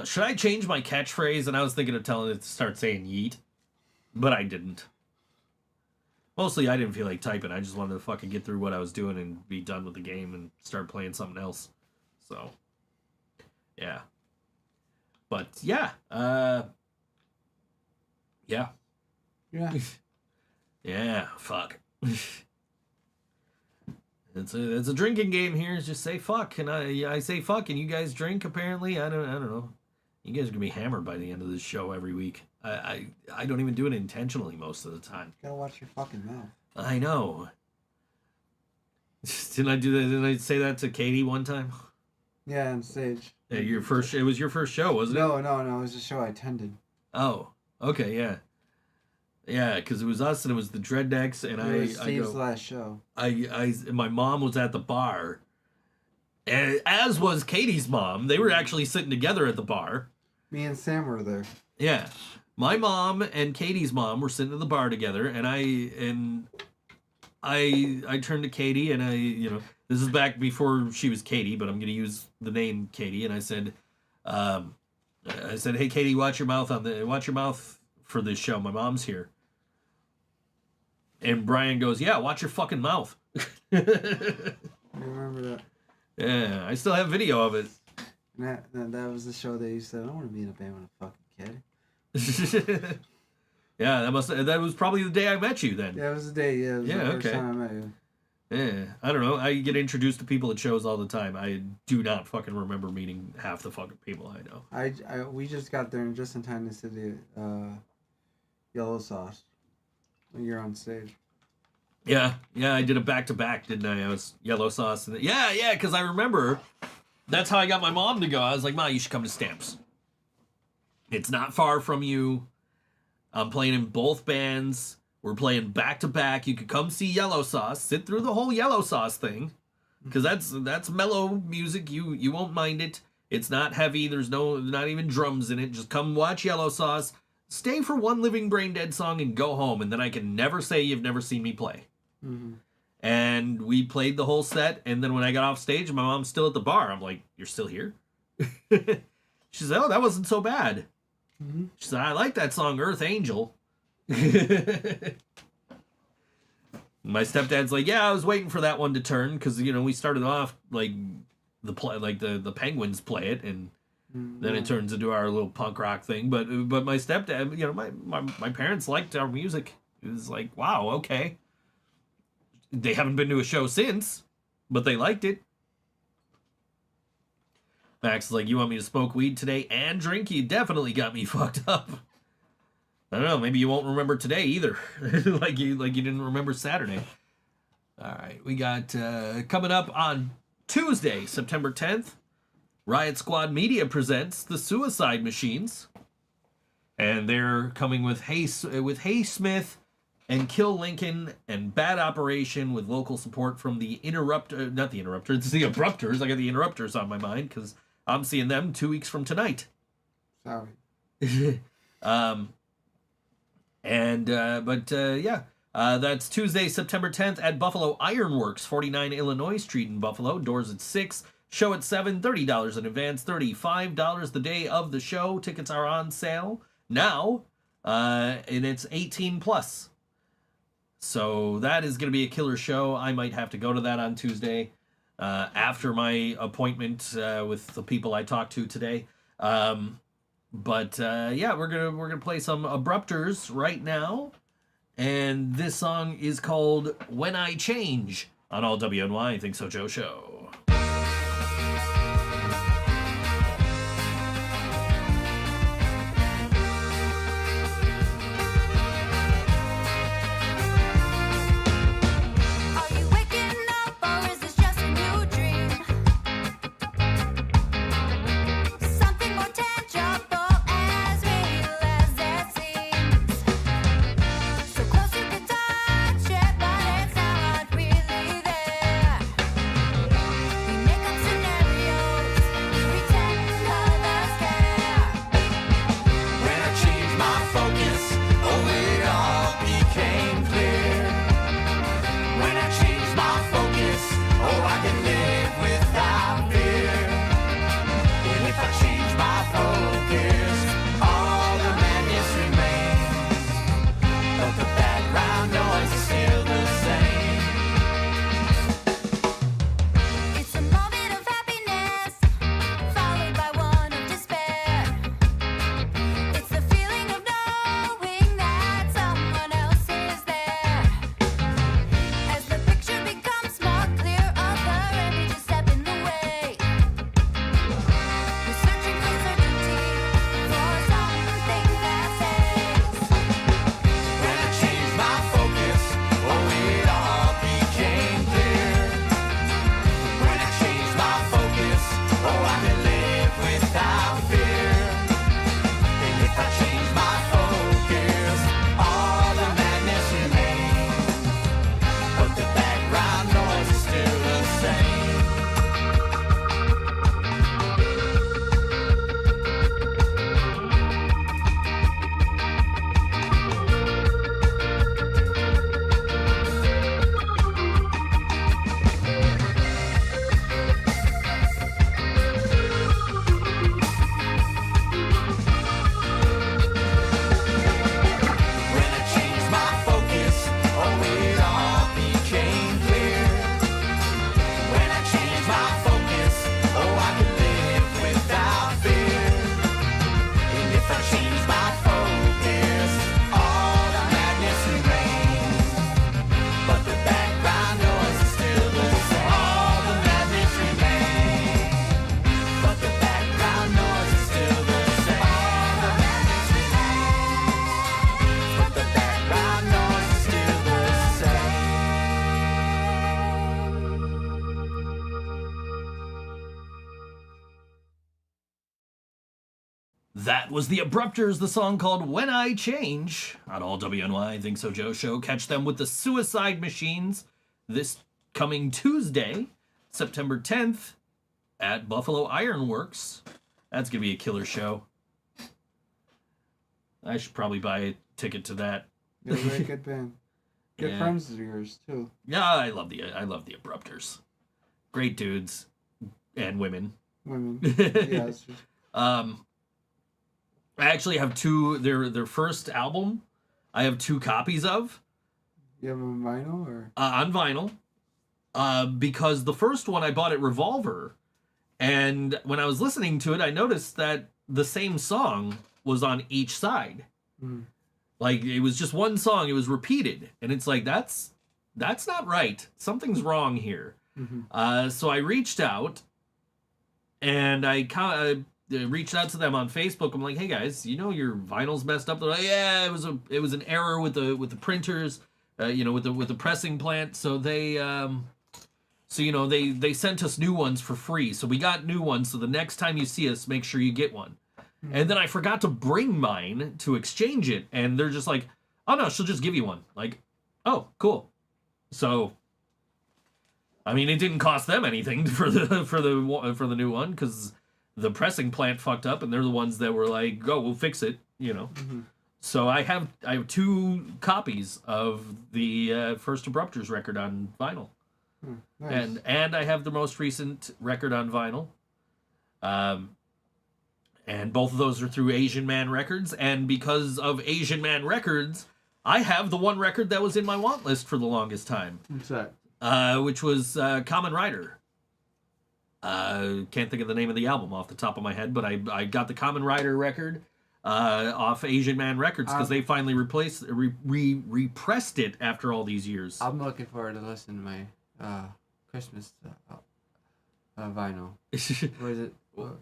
"Should I change my catchphrase?" And I was thinking of telling it to start saying yeet, but I didn't. Mostly, I didn't feel like typing. I just wanted to fucking get through what I was doing and be done with the game and start playing something else. So, yeah. But yeah, yeah. Yeah. Yeah, fuck. It's a drinking game here. It's just say fuck, and I say fuck, and you guys drink. Apparently, I don't know. You guys are gonna be hammered by the end of this show every week. I don't even do it intentionally most of the time. You gotta watch your fucking mouth. I know. Didn't I do that? Didn't I say that to Katie one time? Yeah, on stage. Yeah, it was your first show, wasn't it? No, it was a show I attended. Oh, okay, yeah. Yeah, because it was us and it was the Dreadnecks, and It was Steve's last show. My mom was at the bar, and as was Katie's mom. They were actually sitting together at the bar. Me and Sam were there. Yeah, my mom and Katie's mom were sitting at the bar together, and I turned to Katie, and this is back before she was Katie, but I'm gonna use the name Katie, and I said, "Hey Katie, watch your mouth for this show. My mom's here." And Brian goes, "Yeah, watch your fucking mouth." I remember that. Yeah, I still have video of it. That was the show that you said, "I don't want to be in a band with a fucking kid." Yeah, that was probably the day I met you then. Yeah, it was the day. Yeah, it was the first time I met you. Yeah, I don't know. I get introduced to people at shows all the time. I do not fucking remember meeting half the fucking people I know. We just got there just in time to see the Yellow Sauce when you're on stage. Yeah, I did a back-to-back, didn't I? I was Yellow Sauce. And yeah, because I remember that's how I got my mom to go. I was like, "Ma, you should come to Stamps. It's not far from you. I'm playing in both bands. We're playing back-to-back. You could come see Yellow Sauce. Sit through the whole Yellow Sauce thing. Because that's mellow music. You won't mind it. It's not heavy. There's not even drums in it. Just come watch Yellow Sauce. Stay for one Living Brain Dead song and go home. And then I can never say you've never seen me play." Mm-hmm. And we played the whole set. And then when I got off stage, my mom's still at the bar. I'm like, "You're still here?" She said, "Oh, that wasn't so bad." Mm-hmm. She said, "I like that song, Earth Angel." My stepdad's like, "Yeah, I was waiting for that one to turn because we started off like the Penguins play it, and then it turns into our little punk rock thing." But my stepdad, my parents liked our music. It was like, wow, okay. They haven't been to a show since, but they liked it. Max is like, "You want me to smoke weed today and drink? You definitely got me fucked up." I don't know. Maybe you won't remember today either, like you didn't remember Saturday. All right, we got coming up on Tuesday, September 10th. Riot Squad Media presents the Suicide Machines, and they're coming with Hey Smith and Kill Lincoln and Bad Operation with local support from the Abruptors. I got the Interrupters on my mind because I'm seeing them 2 weeks from tonight. Sorry. That's Tuesday, September 10th at Buffalo Ironworks, 49 Illinois Street in Buffalo. Doors at 6, show at 7, $30 in advance, $35 the day of the show. Tickets are on sale now, and it's 18 plus. So that is going to be a killer show. I might have to go to that on Tuesday after my appointment with the people I talked to today. We're gonna play some Abruptors right now, and this song is called "When I Change" on all WNY Think So Joe Show. That was the Abruptors, the song called When I Change on all WNY Think So Joe Show. Catch them with the Suicide Machines this coming Tuesday, September 10th at Buffalo Ironworks. That's going to be a killer show. I should probably buy a ticket to that. They're a very good band. Good friends of yours, too. Yeah, I love the Abruptors. Great dudes and women. Women. Yes. I actually have their first album. I have 2 copies of. You have them on vinyl or? On vinyl. Because the first one I bought at Revolver, and when I was listening to it, I noticed that the same song was on each side. Mm. Like, it was just one song, it was repeated. And it's like, that's not right. Something's wrong here. Mm-hmm. So I reached out, and I reached out to them on Facebook. I'm like, hey guys, your vinyl's messed up. They're like, yeah, it was an error with the printers, with the pressing plant. So they sent us new ones for free. So we got new ones. So the next time you see us, make sure you get one. Mm-hmm. And then I forgot to bring mine to exchange it, and they're just like, oh no, she'll just give you one. Like, oh, cool. So, I mean, it didn't cost them anything for the new one, because the pressing plant fucked up, and they're the ones that were like, "Go, we'll fix it," you know. So I have 2 copies of the first Abruptors record on vinyl, Nice. and I have the most recent record on vinyl. And both of those are through Asian Man Records, and because of Asian Man Records, I have the one record that was in my want list for the longest time, What's that? which was Kamen Rider. Can't think of the name of the album off the top of my head, but I got the Kamen Rider record off Asian Man Records because they finally repressed it after all these years. I'm looking forward to listening to my Christmas vinyl. What is it? What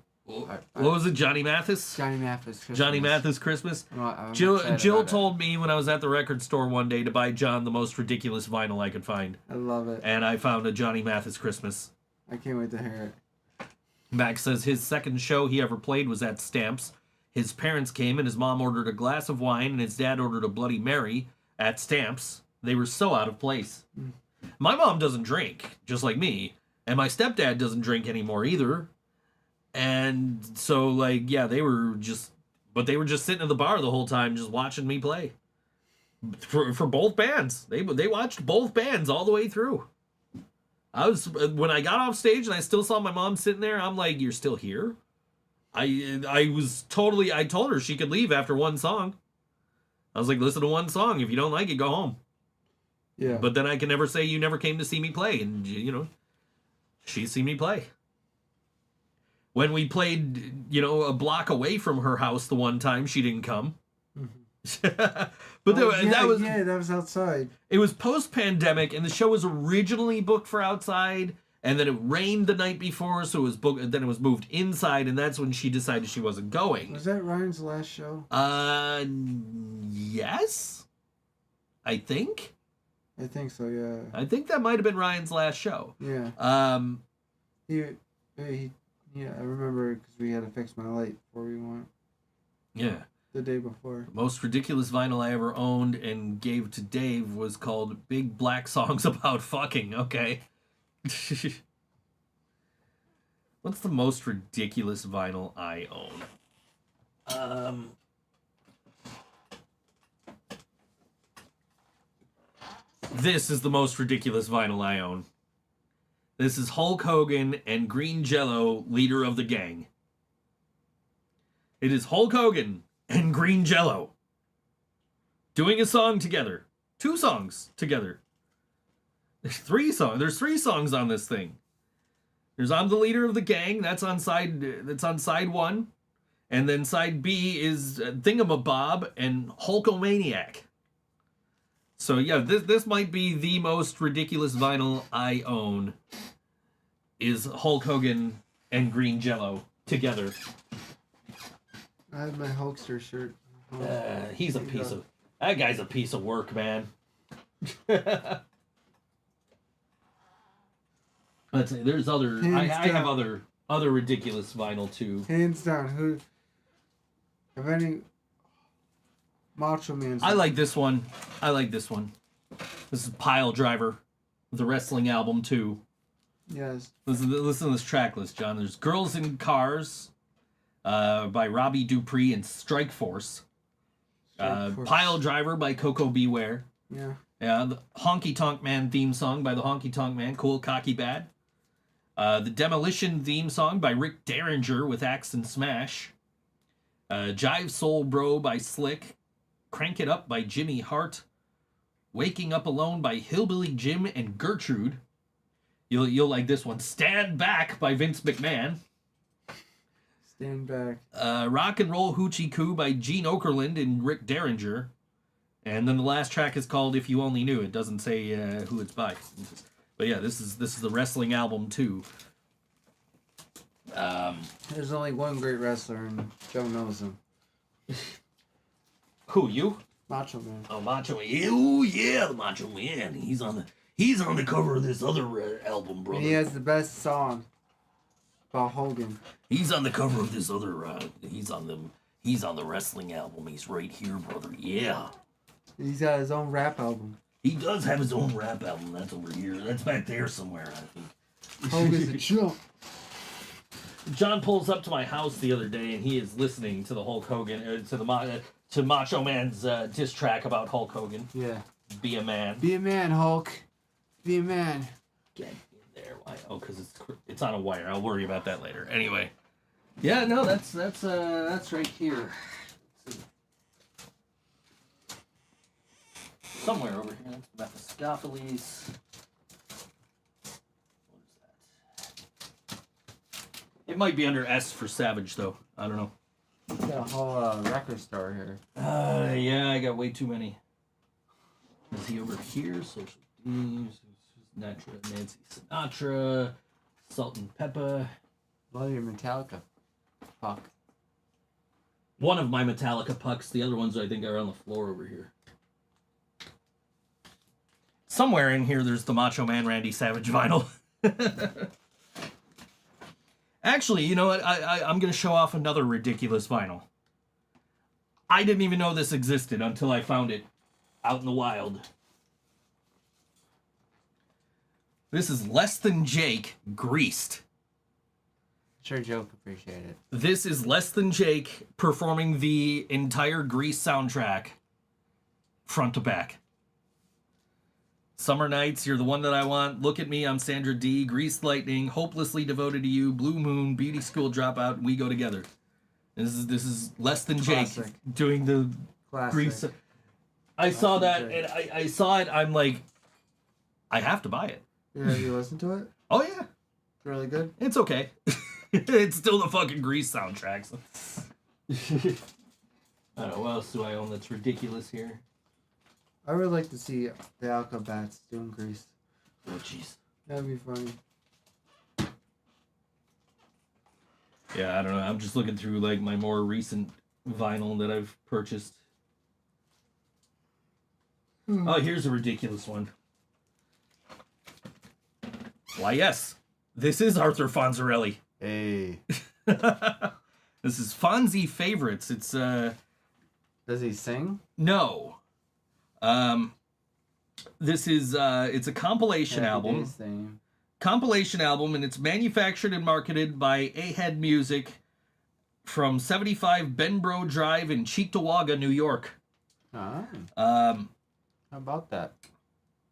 was it? Johnny Mathis? Johnny Mathis Christmas. Johnny Mathis Christmas. I'm Jill excited Jill about it. told me when I was at the record store one day to buy John the most ridiculous vinyl I could find, I love it. and I found a Johnny Mathis Christmas. I can't wait to hear it. Max says his second show he ever played was at Stamps. His parents came and his mom ordered a glass of wine and his dad ordered a Bloody Mary at Stamps. They were so out of place. My mom doesn't drink, just like me, and my stepdad doesn't drink anymore either. And so, like, yeah, they were just sitting at the bar the whole time just watching me play. For both bands. They watched both bands all the way through. When I got off stage and I still saw my mom sitting there, I'm like, "You're still here?" I told her she could leave after one song. I was like, "Listen to one song. If you don't like it, go home." Yeah. But then I can never say you never came to see me play, and you know, she's seen me play. When we played, you know, a block away from her house the one time, she didn't come. But that was outside. It was post-pandemic, and the show was originally booked for outside, and then it rained the night before, so it was booked. Then it was moved inside, and that's when she decided she wasn't going. Was that Ryan's last show? Yes, I think. I think so. Yeah. I think that might have been Ryan's last show. Yeah. Yeah, I remember because we had to fix my light before we went. Yeah. The day before. The most ridiculous vinyl I ever owned and gave to Dave was called Big Black Songs About Fucking. Okay. What's the most ridiculous vinyl I own? This is the most ridiculous vinyl I own. This is Hulk Hogan and Green Jello, leader of the gang. It is Hulk Hogan and Green Jello doing a song together. 2 songs together. There's 3 songs. There's 3 songs on this thing. There's I'm the Leader of the Gang. That's on side 1. And then side B is Thingamabob and Hulkomaniac. So yeah, this might be the most ridiculous vinyl I own. Is Hulk Hogan and Green Jello together. I have my Hulkster shirt. He's a piece of... That guy's a piece of work, man. Let's say there's other... I have other ridiculous vinyl, too. Hands down, who... Have any... Macho Man... I like this one. This is Pile Driver. The wrestling album, too. Yes. Listen to this track list, John. There's Girls in Cars by Robbie Dupree and Strike Force. Pile Driver by Coco Beware. Yeah. Yeah, the Honky Tonk Man theme song by the Honky Tonk Man, Cool Cocky Bad. The Demolition theme song by Rick Derringer with Axe and Smash. Jive Soul Bro by Slick. Crank It Up by Jimmy Hart. Waking Up Alone by Hillbilly Jim and Gertrude. You'll like this one. Stand Back by Vince McMahon. Stand Back. Rock and Roll Hoochie Coo by Gene Okerlund and Rick Derringer. And then the last track is called If You Only Knew. It doesn't say who it's by. But yeah, this is the wrestling album too. There's only one great wrestler, and Joe knows him. Who, you? Macho Man. Oh, Macho Man. Oh yeah, the Macho Man. He's on the cover of this other album, brother. And he has the best song about Hogan. He's on the cover of this other. He's on the wrestling album. He's right here, brother. Yeah. He's got his own rap album. He does have his own rap album. That's over here. That's back there somewhere, I think. Hogan's a chump. John pulls up to my house the other day, and he is listening to the Hulk Hogan, to Macho Man's diss track about Hulk Hogan. Yeah. Be a man. Be a man, Hulk. Be a man. Get in there. Why? Oh, because it's on a wire. I'll worry about that later. Anyway. Yeah, no, that's right here. Somewhere over here. That's Mephistopheles. What is that? It might be under S for Savage, though. I don't know. Got a whole record store here. Yeah, I got way too many. Is he over here? Social D's, Nancy Sinatra, Salt and Pepper. Well, your Metallica. Fuck. One of my Metallica pucks. The other ones I think are on the floor over here. Somewhere in here, there's the Macho Man Randy Savage vinyl. Actually, you know what? I'm going to show off another ridiculous vinyl. I didn't even know this existed until I found it out in the wild. This is Less Than Jake Greased. Sure, Joe could appreciate it. This is Less Than Jake performing the entire Grease soundtrack front to back. Summer Nights, You're the One That I Want, Look at Me, I'm Sandra D, Greased Lightning, Hopelessly Devoted to You, Blue Moon, Beauty School Dropout, We Go Together. This is Less Than Classic. Jake doing the Classic. Grease. I saw that and I saw it. I'm like, I have to buy it. Yeah, you listen to it? Oh yeah, It's really good. it's okay. It's still the fucking Grease soundtrack. So. I don't know what else do I own that's ridiculous here. I would like to see the Alcabats doing Grease. Oh jeez. That'd be funny. Yeah, I don't know. I'm just looking through like my more recent vinyl that I've purchased. Oh, here's a ridiculous one. Why, yes. This is Arthur Fonzarelli. Hey. This is Fonzie Favorites. It's, Does he sing? no. This is, it's a compilation album. His thing. Compilation album, and it's manufactured and marketed by A-Head Music from 75 Benbro Drive in Cheektowaga, New York. Ah, how about that?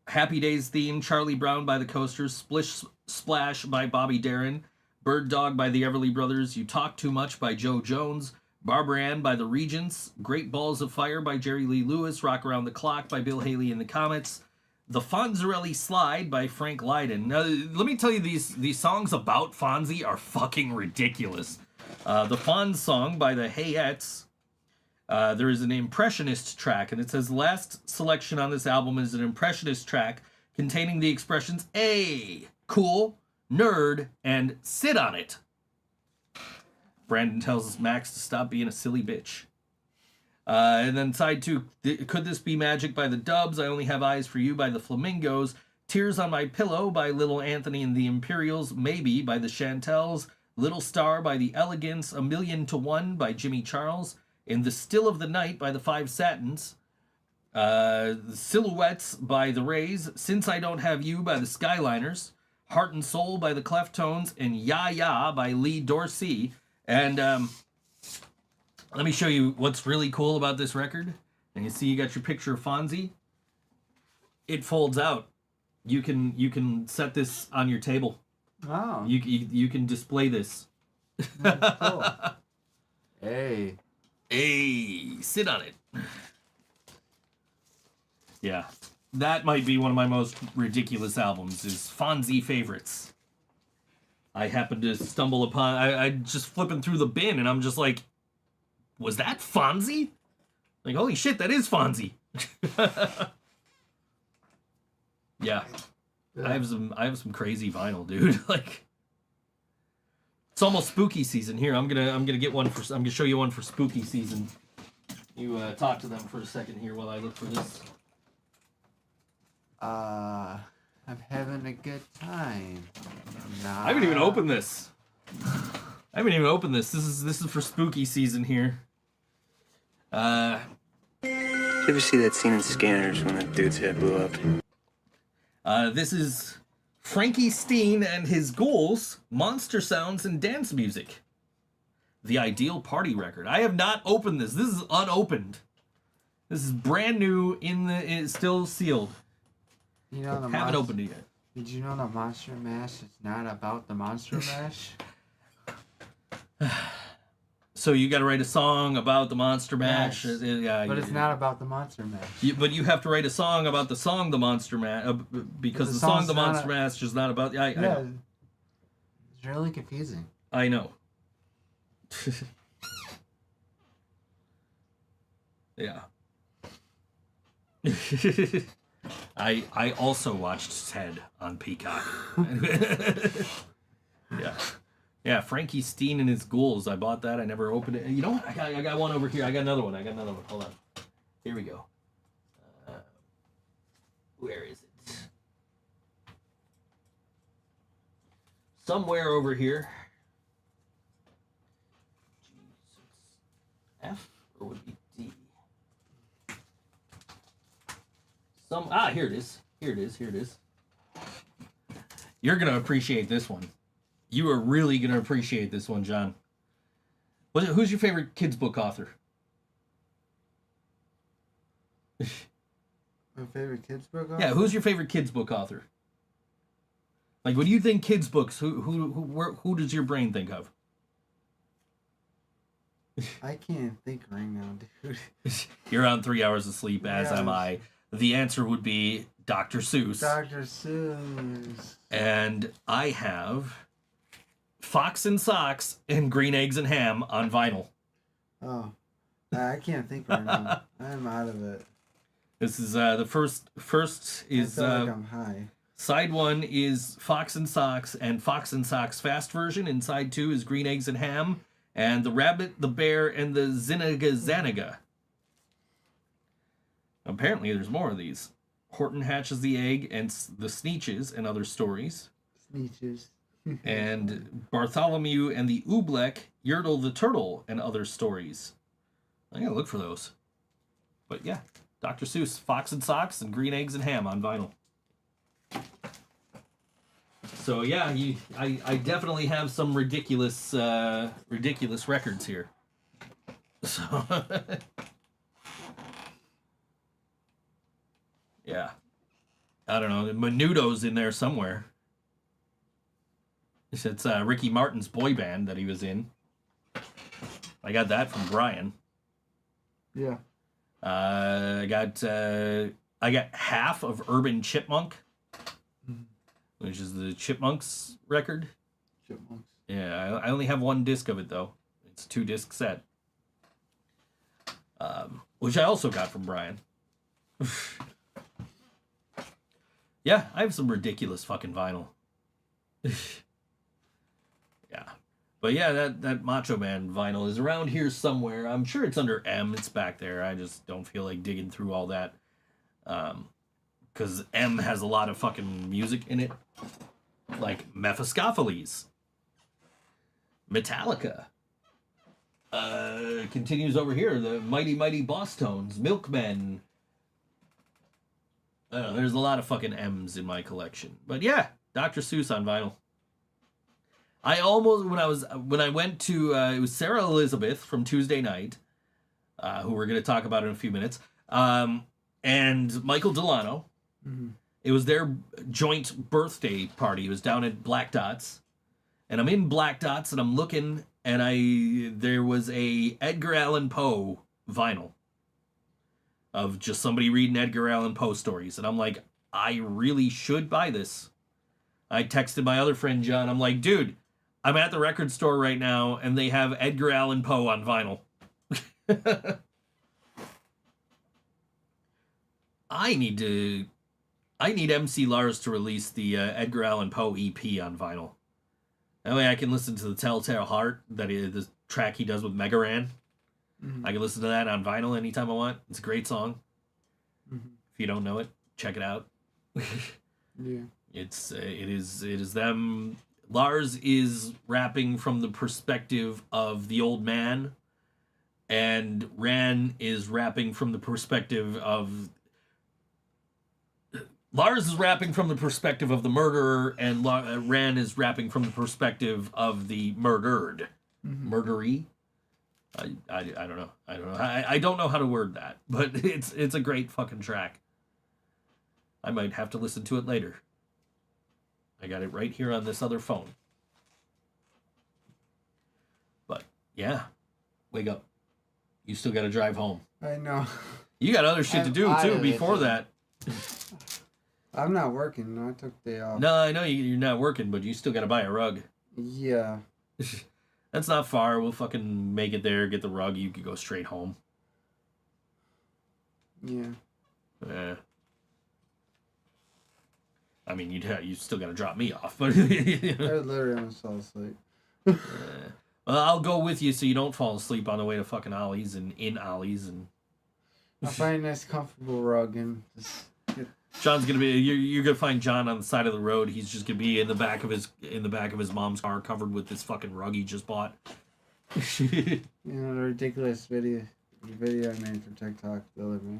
Happy Days theme, Charlie Brown by the Coasters, Splish Splash by Bobby Darin, Bird Dog by the Everly Brothers, You Talk Too Much by Joe Jones, Barbara Ann by the Regents, Great Balls of Fire by Jerry Lee Lewis, Rock Around the Clock by Bill Haley and the Comets, The Fonzarelli Slide by Frank Lydon. Now, let me tell you, these songs about Fonzie are fucking ridiculous. The Fonz song by the Hayettes. There is an Impressionist track, and it says, last selection on this album is an Impressionist track containing the expressions, "Ay, cool, nerd, and sit on it." Brandon tells Max to stop being a silly bitch. And then side 2, Could This Be Magic by the Dubs, I Only Have Eyes for You by the Flamingos, Tears on My Pillow by Little Anthony and the Imperials, Maybe by the Chantels, Little Star by the Elegants, A Million to One by Jimmy Charles, In the Still of the Night by the Five Satins, Silhouettes by the Rays, Since I Don't Have You by the Skyliners, Heart and Soul by the Cleftones, and Ya Ya by Lee Dorsey. And let me show you what's really cool about this record. And you see you got your picture of Fonzie. It folds out. You can set this on your table. Oh. You can display this. Cool. Hey. Hey, sit on it. Yeah, that might be one of my most ridiculous albums, is Fonzie Favorites. I happened to stumble upon, I just flipping through the bin, and I'm just like, was that Fonzie? Like, holy shit, that is Fonzie. Yeah. I have some crazy vinyl, dude. Like, it's almost spooky season. Here, I'm gonna show you one for spooky season. You talk to them for a second here while I look for this. I'm having a good time. Nah. I haven't even opened this. This is for spooky season here. Did you ever see that scene in Scanners when that dude's head blew up? This is Frankie Steen and His Ghouls, Monster Sounds and Dance Music. The Ideal Party Record. I have not opened this. This is unopened. This is brand new it's still sealed. You know the Haven't opened it yet. Did you know the Monster Mash is not about the Monster Mash? So you got to write a song about the Monster Mash. Yes. Yeah, But it's not about the Monster Mash. But you have to write a song about the song The Monster Mash because the song The Monster Mash is not about. I know. It's really confusing. I know. Yeah. I also watched Ted on Peacock. Yeah. Yeah, Frankie Steen and His Ghouls. I bought that. I never opened it. You know what? I got one over here. I got another one. Hold on. Here we go. Where is it? Somewhere over here. Jesus. F or would it be D? Here it is. Here it is. You're going to appreciate this one. You are really going to appreciate this one, John. Who's your favorite kids book author? My favorite kids book author? Yeah, who's your favorite kids book author? Like, when you think kids books, who does your brain think of? I can't think right now, dude. You're on 3 hours of sleep, as am I. The answer would be Dr. Seuss. Dr. Seuss. And I have Fox and Socks and Green Eggs and Ham on vinyl. Oh, I can't think right now. I'm out of it. This is the first is I feel like I'm high. Side 1 is Fox and Socks and Fox and Socks fast version, and side 2 is Green Eggs and Ham and the Rabbit, the Bear, and the Zinaga Zanaga. Apparently there's more of these. Horton Hatches the Egg and the Sneetches and Other Stories. Sneetches. And Bartholomew and the Oobleck, Yertle the Turtle, and Other Stories. I gotta look for those. But yeah, Dr. Seuss, Fox and Socks, and Green Eggs and Ham on vinyl. So yeah, I definitely have some ridiculous records here. So yeah, I don't know. Menudo's in there somewhere. It's Ricky Martin's boy band that he was in. I got that from Brian. Yeah. I got half of Urban Chipmunk, which is the Chipmunks record. Chipmunks. Yeah, I only have one disc of it though. It's a 2-disc set. Which I also got from Brian. Yeah, I have some ridiculous fucking vinyl. Yeah. But yeah, that Macho Man vinyl is around here somewhere. I'm sure it's under M. It's back there. I just don't feel like digging through all that. Because M has a lot of fucking music in it. Like Mephistopheles. Metallica. Continues over here. The Mighty Mighty Boss Tones. Milkmen. There's a lot of fucking M's in my collection. But yeah, Dr. Seuss on vinyl. I almost, when I went to, it was Sarah Elizabeth from Tuesday Night, who we're going to talk about in a few minutes, and Michael Delano. Mm-hmm. It was their joint birthday party. It was down at Black Dots, and I'm in Black Dots, and I'm looking, and there was a Edgar Allan Poe vinyl of just somebody reading Edgar Allan Poe stories, and I'm like, I really should buy this. I texted my other friend John. I'm like, dude, I'm at the record store right now, and they have Edgar Allan Poe on vinyl. I need MC Lars to release the Edgar Allan Poe EP on vinyl. That way I can listen to the Telltale Heart, the track he does with Megaran. Mm-hmm. I can listen to that on vinyl anytime I want. It's a great song. Mm-hmm. If you don't know it, check it out. Yeah. It is them. Lars is rapping from the perspective of the old man, and Ran is rapping from the perspective of Lars is rapping from the perspective of the murderer, and Ran is rapping from the perspective of the murdered. Murderee? I don't know. I don't know how to word that, but it's a great fucking track. I might have to listen to it later. I got it right here on this other phone. But yeah, wake up. You still got to drive home. I know. You got other shit to do too before that. I'm not working. No, I took the day off. No, I know you're not working, but you still got to buy a rug. Yeah. That's not far. We'll fucking make it there, get the rug. You could go straight home. Yeah. Yeah. I mean, you still got to drop me off, but I literally almost fell asleep. Well, I'll go with you so you don't fall asleep on the way to fucking Ollie's and in Ollie's and. I'll find a nice, comfortable rug and just get. John's gonna be. You're gonna find John on the side of the road. He's just gonna be in the back of his mom's car, covered with this fucking rug he just bought. You know the ridiculous video I made for TikTok the other day.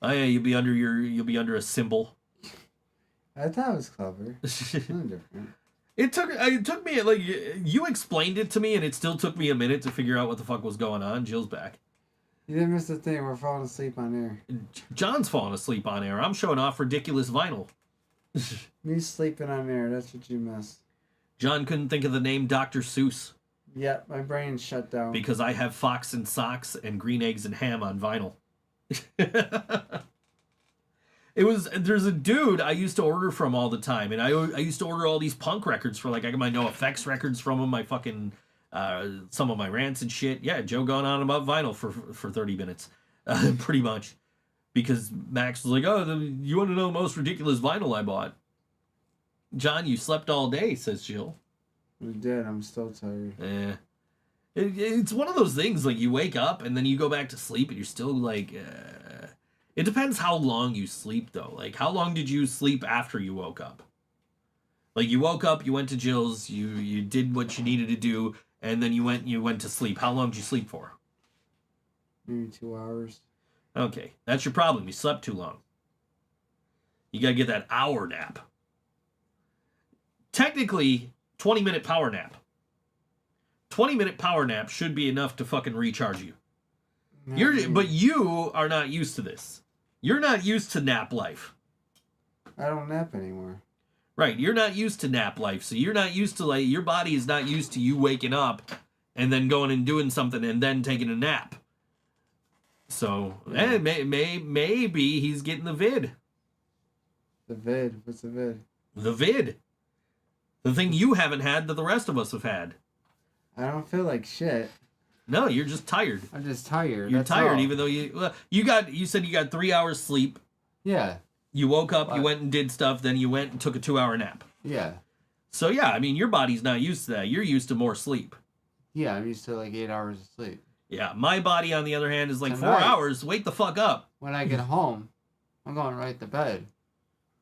Oh yeah, you'll be under a symbol. I thought it was clever. Nothing different. It took me like you explained it to me, and it still took me a minute to figure out what the fuck was going on. Jill's back. You didn't miss the thing. We're falling asleep on air. John's falling asleep on air. I'm showing off ridiculous vinyl. Me sleeping on air. That's what you missed. John couldn't think of the name Dr. Seuss. Yep, my brain shut down. Because I have Fox and Socks and Green Eggs and Ham on vinyl. There's a dude I used to order from all the time, and I used to order all these punk records for, like, I got my No Effects records from him, my fucking, some of my rants and shit. Yeah, Joe going on about vinyl for 30 minutes, pretty much. Because Max was like, oh, you want to know the most ridiculous vinyl I bought? John, you slept all day, says Jill. We did, I'm still tired. Yeah. It's one of those things, like, you wake up, and then you go back to sleep, and you're still, like, It depends how long you sleep, though. Like, how long did you sleep after you woke up? Like, you woke up, you went to Jill's, you did what you needed to do, and then you went to sleep. How long did you sleep for? Maybe 2 hours. Okay, that's your problem. You slept too long. You gotta get that hour nap. Technically, 20-minute power nap. 20-minute power nap should be enough to fucking recharge you. But you are not used to this. You're not used to nap life. I don't nap anymore. Right, you're not used to nap life, so you're not used to, like, your body is not used to you waking up and then going and doing something and then taking a nap. So, maybe he's getting the vid. The vid? What's the vid? The vid. The thing you haven't had that the rest of us have had. I don't feel like shit. No, you're just tired. I'm just tired. You're That's tired, all. even though you said you got 3 hours sleep. Yeah. You woke up, you went and did stuff, then you went and took a 2-hour nap. Yeah. So yeah, I mean, your body's not used to that. You're used to more sleep. Yeah, I'm used to like 8 hours of sleep. Yeah, my body, on the other hand, is like 4 hours. Wake the fuck up. When I get home, I'm going right to bed.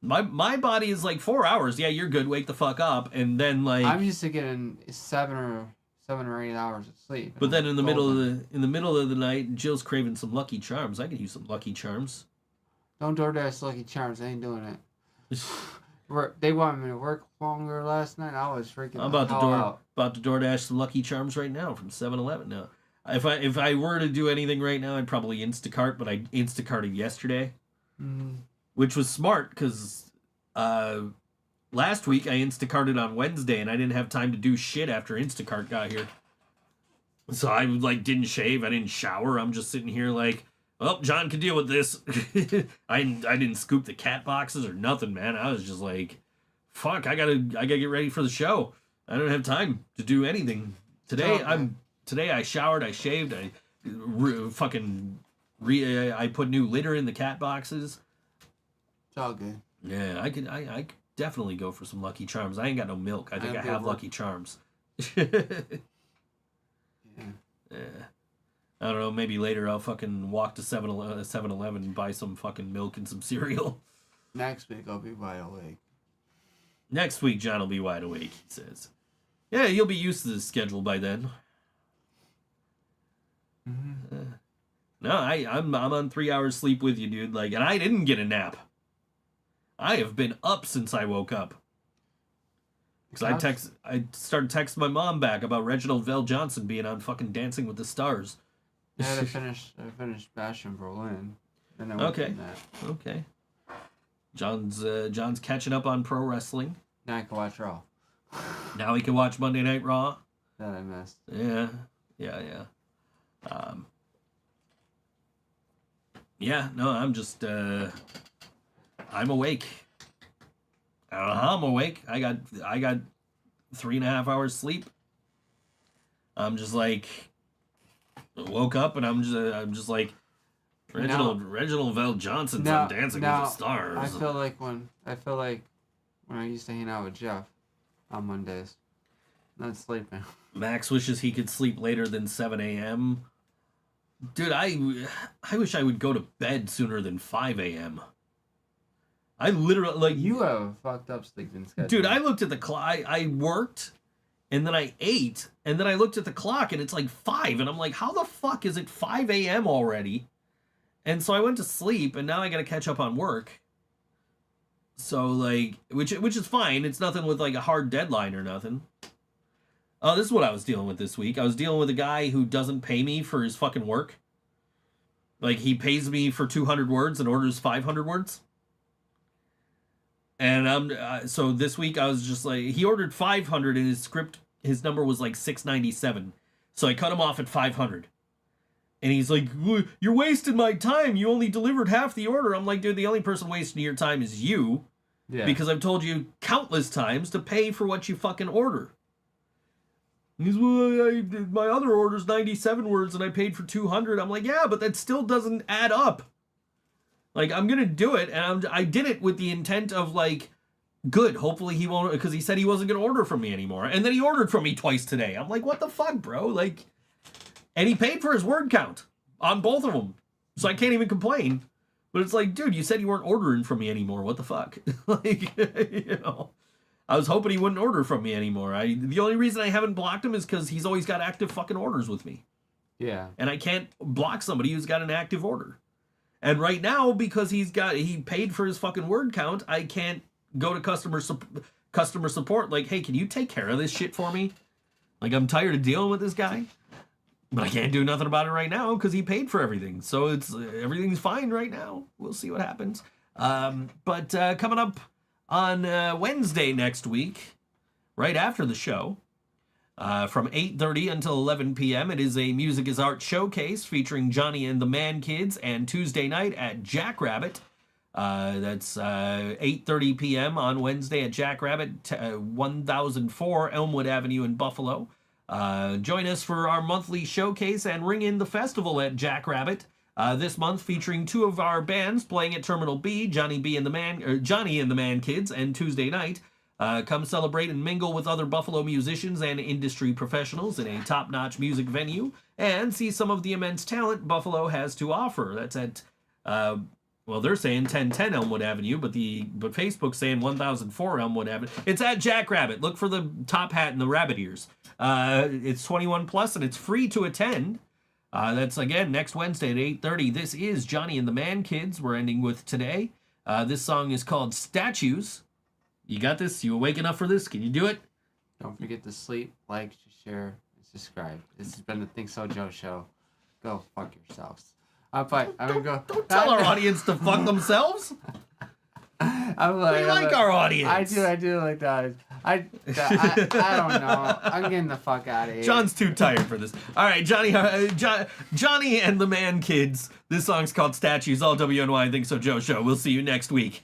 My body is like 4 hours. Yeah, you're good. Wake the fuck up, and then like I'm used to getting 7 or 8 hours of sleep. But then in the middle of the night, Jill's craving some Lucky Charms. I could use some Lucky Charms. Don't DoorDash Lucky Charms. I ain't doing it. They wanted me to work longer last night. I was freaking. I'm about to DoorDash some Lucky Charms right now from 7-Eleven. Now, if I were to do anything right now, I'd probably Instacart. But I Instacarted yesterday, which was smart because last week I Instacarted on Wednesday and I didn't have time to do shit after Instacart got here. So I like didn't shave. I didn't shower. I'm just sitting here like, well, John can deal with this. I didn't scoop the cat boxes or nothing, man. I was just like, fuck, I gotta get ready for the show. I don't have time to do anything today. Today I showered, I shaved, I put new litter in the cat boxes. It's all good. Yeah, I could definitely go for some Lucky Charms. I ain't got no milk. I think I have Lucky Charms. Yeah. I don't know, maybe later I'll fucking walk to 7-Eleven and buy some fucking milk and some cereal. Next week I'll be wide awake. Next week John will be wide awake, he says. Yeah, you'll be used to this schedule by then. No, I'm on 3 hours sleep with you, dude. Like, and I didn't get a nap. I have been up since I woke up. Because I started texting my mom back about Reginald Vell Johnson being on fucking Dancing with the Stars. Yeah, I finished Bash in Berlin. Then I went Okay. from that. Okay. John's catching up on pro wrestling. Now I can watch Raw. Now he can watch Monday Night Raw. That I missed. Yeah. Yeah, no, I'm just, I'm awake. I don't know how I'm awake. I got 3.5 hours sleep. I'm just like, woke up and I'm just like, Reginald Vell Johnson's on Dancing with the Stars. I feel like when I used to hang out with Jeff on Mondays, not sleeping. Max wishes he could sleep later than 7 a.m. Dude, I wish I would go to bed sooner than 5 a.m. I literally, like... You have a fucked up sleeping schedule. Dude, I looked at the clock. I worked, and then I ate, and then I looked at the clock, and it's like 5, and I'm like, how the fuck is it 5 a.m. already? And so I went to sleep, and now I gotta catch up on work. So, like, which is fine. It's nothing with, like, a hard deadline or nothing. Oh, this is what I was dealing with this week. I was dealing with a guy who doesn't pay me for his fucking work. Like, he pays me for 200 words and orders 500 words. And so this week I was just like, he ordered 500 in his script. His number was like 697. So I cut him off at 500. And he's like, you're wasting my time. You only delivered half the order. I'm like, dude, the only person wasting your time is you. Yeah. Because I've told you countless times to pay for what you fucking order. And he's, well, my other order's 97 words and I paid for 200. I'm like, yeah, but that still doesn't add up. Like, I'm going to do it. And I did it with the intent of, like, good. Hopefully he won't, because he said he wasn't going to order from me anymore. And then he ordered from me twice today. I'm like, what the fuck, bro? Like, and he paid for his word count on both of them. So I can't even complain. But it's like, dude, you said you weren't ordering from me anymore. What the fuck? Like, you know, I was hoping he wouldn't order from me anymore. The only reason I haven't blocked him is because he's always got active fucking orders with me. Yeah. And I can't block somebody who's got an active order. And right now, because he paid for his fucking word count, I can't go to customer support like, hey, can you take care of this shit for me? Like, I'm tired of dealing with this guy. But I can't do nothing about it right now because he paid for everything. So everything's fine right now. We'll see what happens. But coming up on Wednesday next week, right after the show, from 8:30 until 11 p.m., it is a Music is Art showcase featuring Johnny and the Man Kids, and Tuesday night at Jackrabbit. That's 8:30 p.m. on Wednesday at Jackrabbit, 1004 Elmwood Avenue in Buffalo. Join us for our monthly showcase and ring in the festival at Jackrabbit. This month featuring two of our bands playing at Terminal B, Johnny and the Man Kids, and Tuesday night. Come celebrate and mingle with other Buffalo musicians and industry professionals in a top-notch music venue and see some of the immense talent Buffalo has to offer. That's at, well, they're saying 1010 Elmwood Avenue, but Facebook's saying 1004 Elmwood Avenue. It's at Jackrabbit. Look for the top hat and the rabbit ears. It's 21 plus and it's free to attend. That's again next Wednesday at 8:30. This is Johnny and the Man Kids. We're ending with today. This song is called Statues. You got this? You awake enough for this? Can you do it? Don't forget to sleep, like, share, and subscribe. This has been the ThinkSoJoE show. Go fuck yourselves. Don't tell our audience to fuck themselves. We like our audience. I do like that. I don't know. I'm getting the fuck out of here. John's too tired for this. All right, Johnny and the Man Kids. This song's called Statues. All WNY ThinkSoJoE show. We'll see you next week.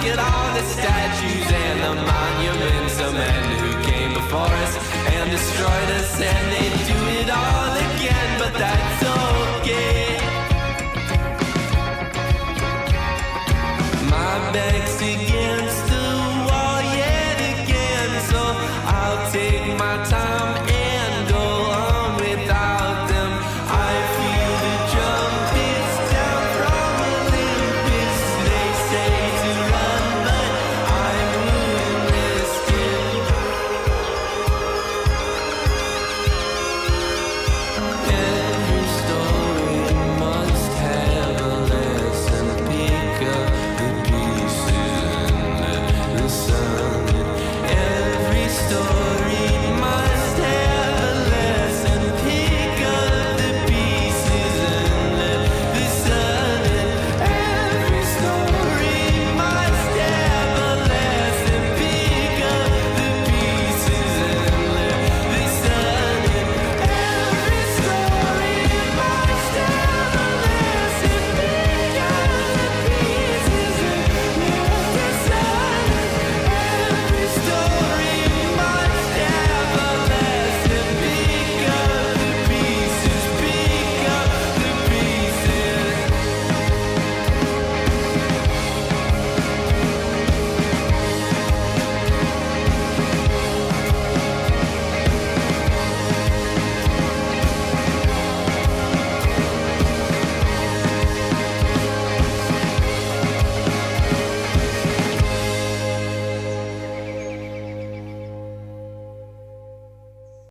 get all the static.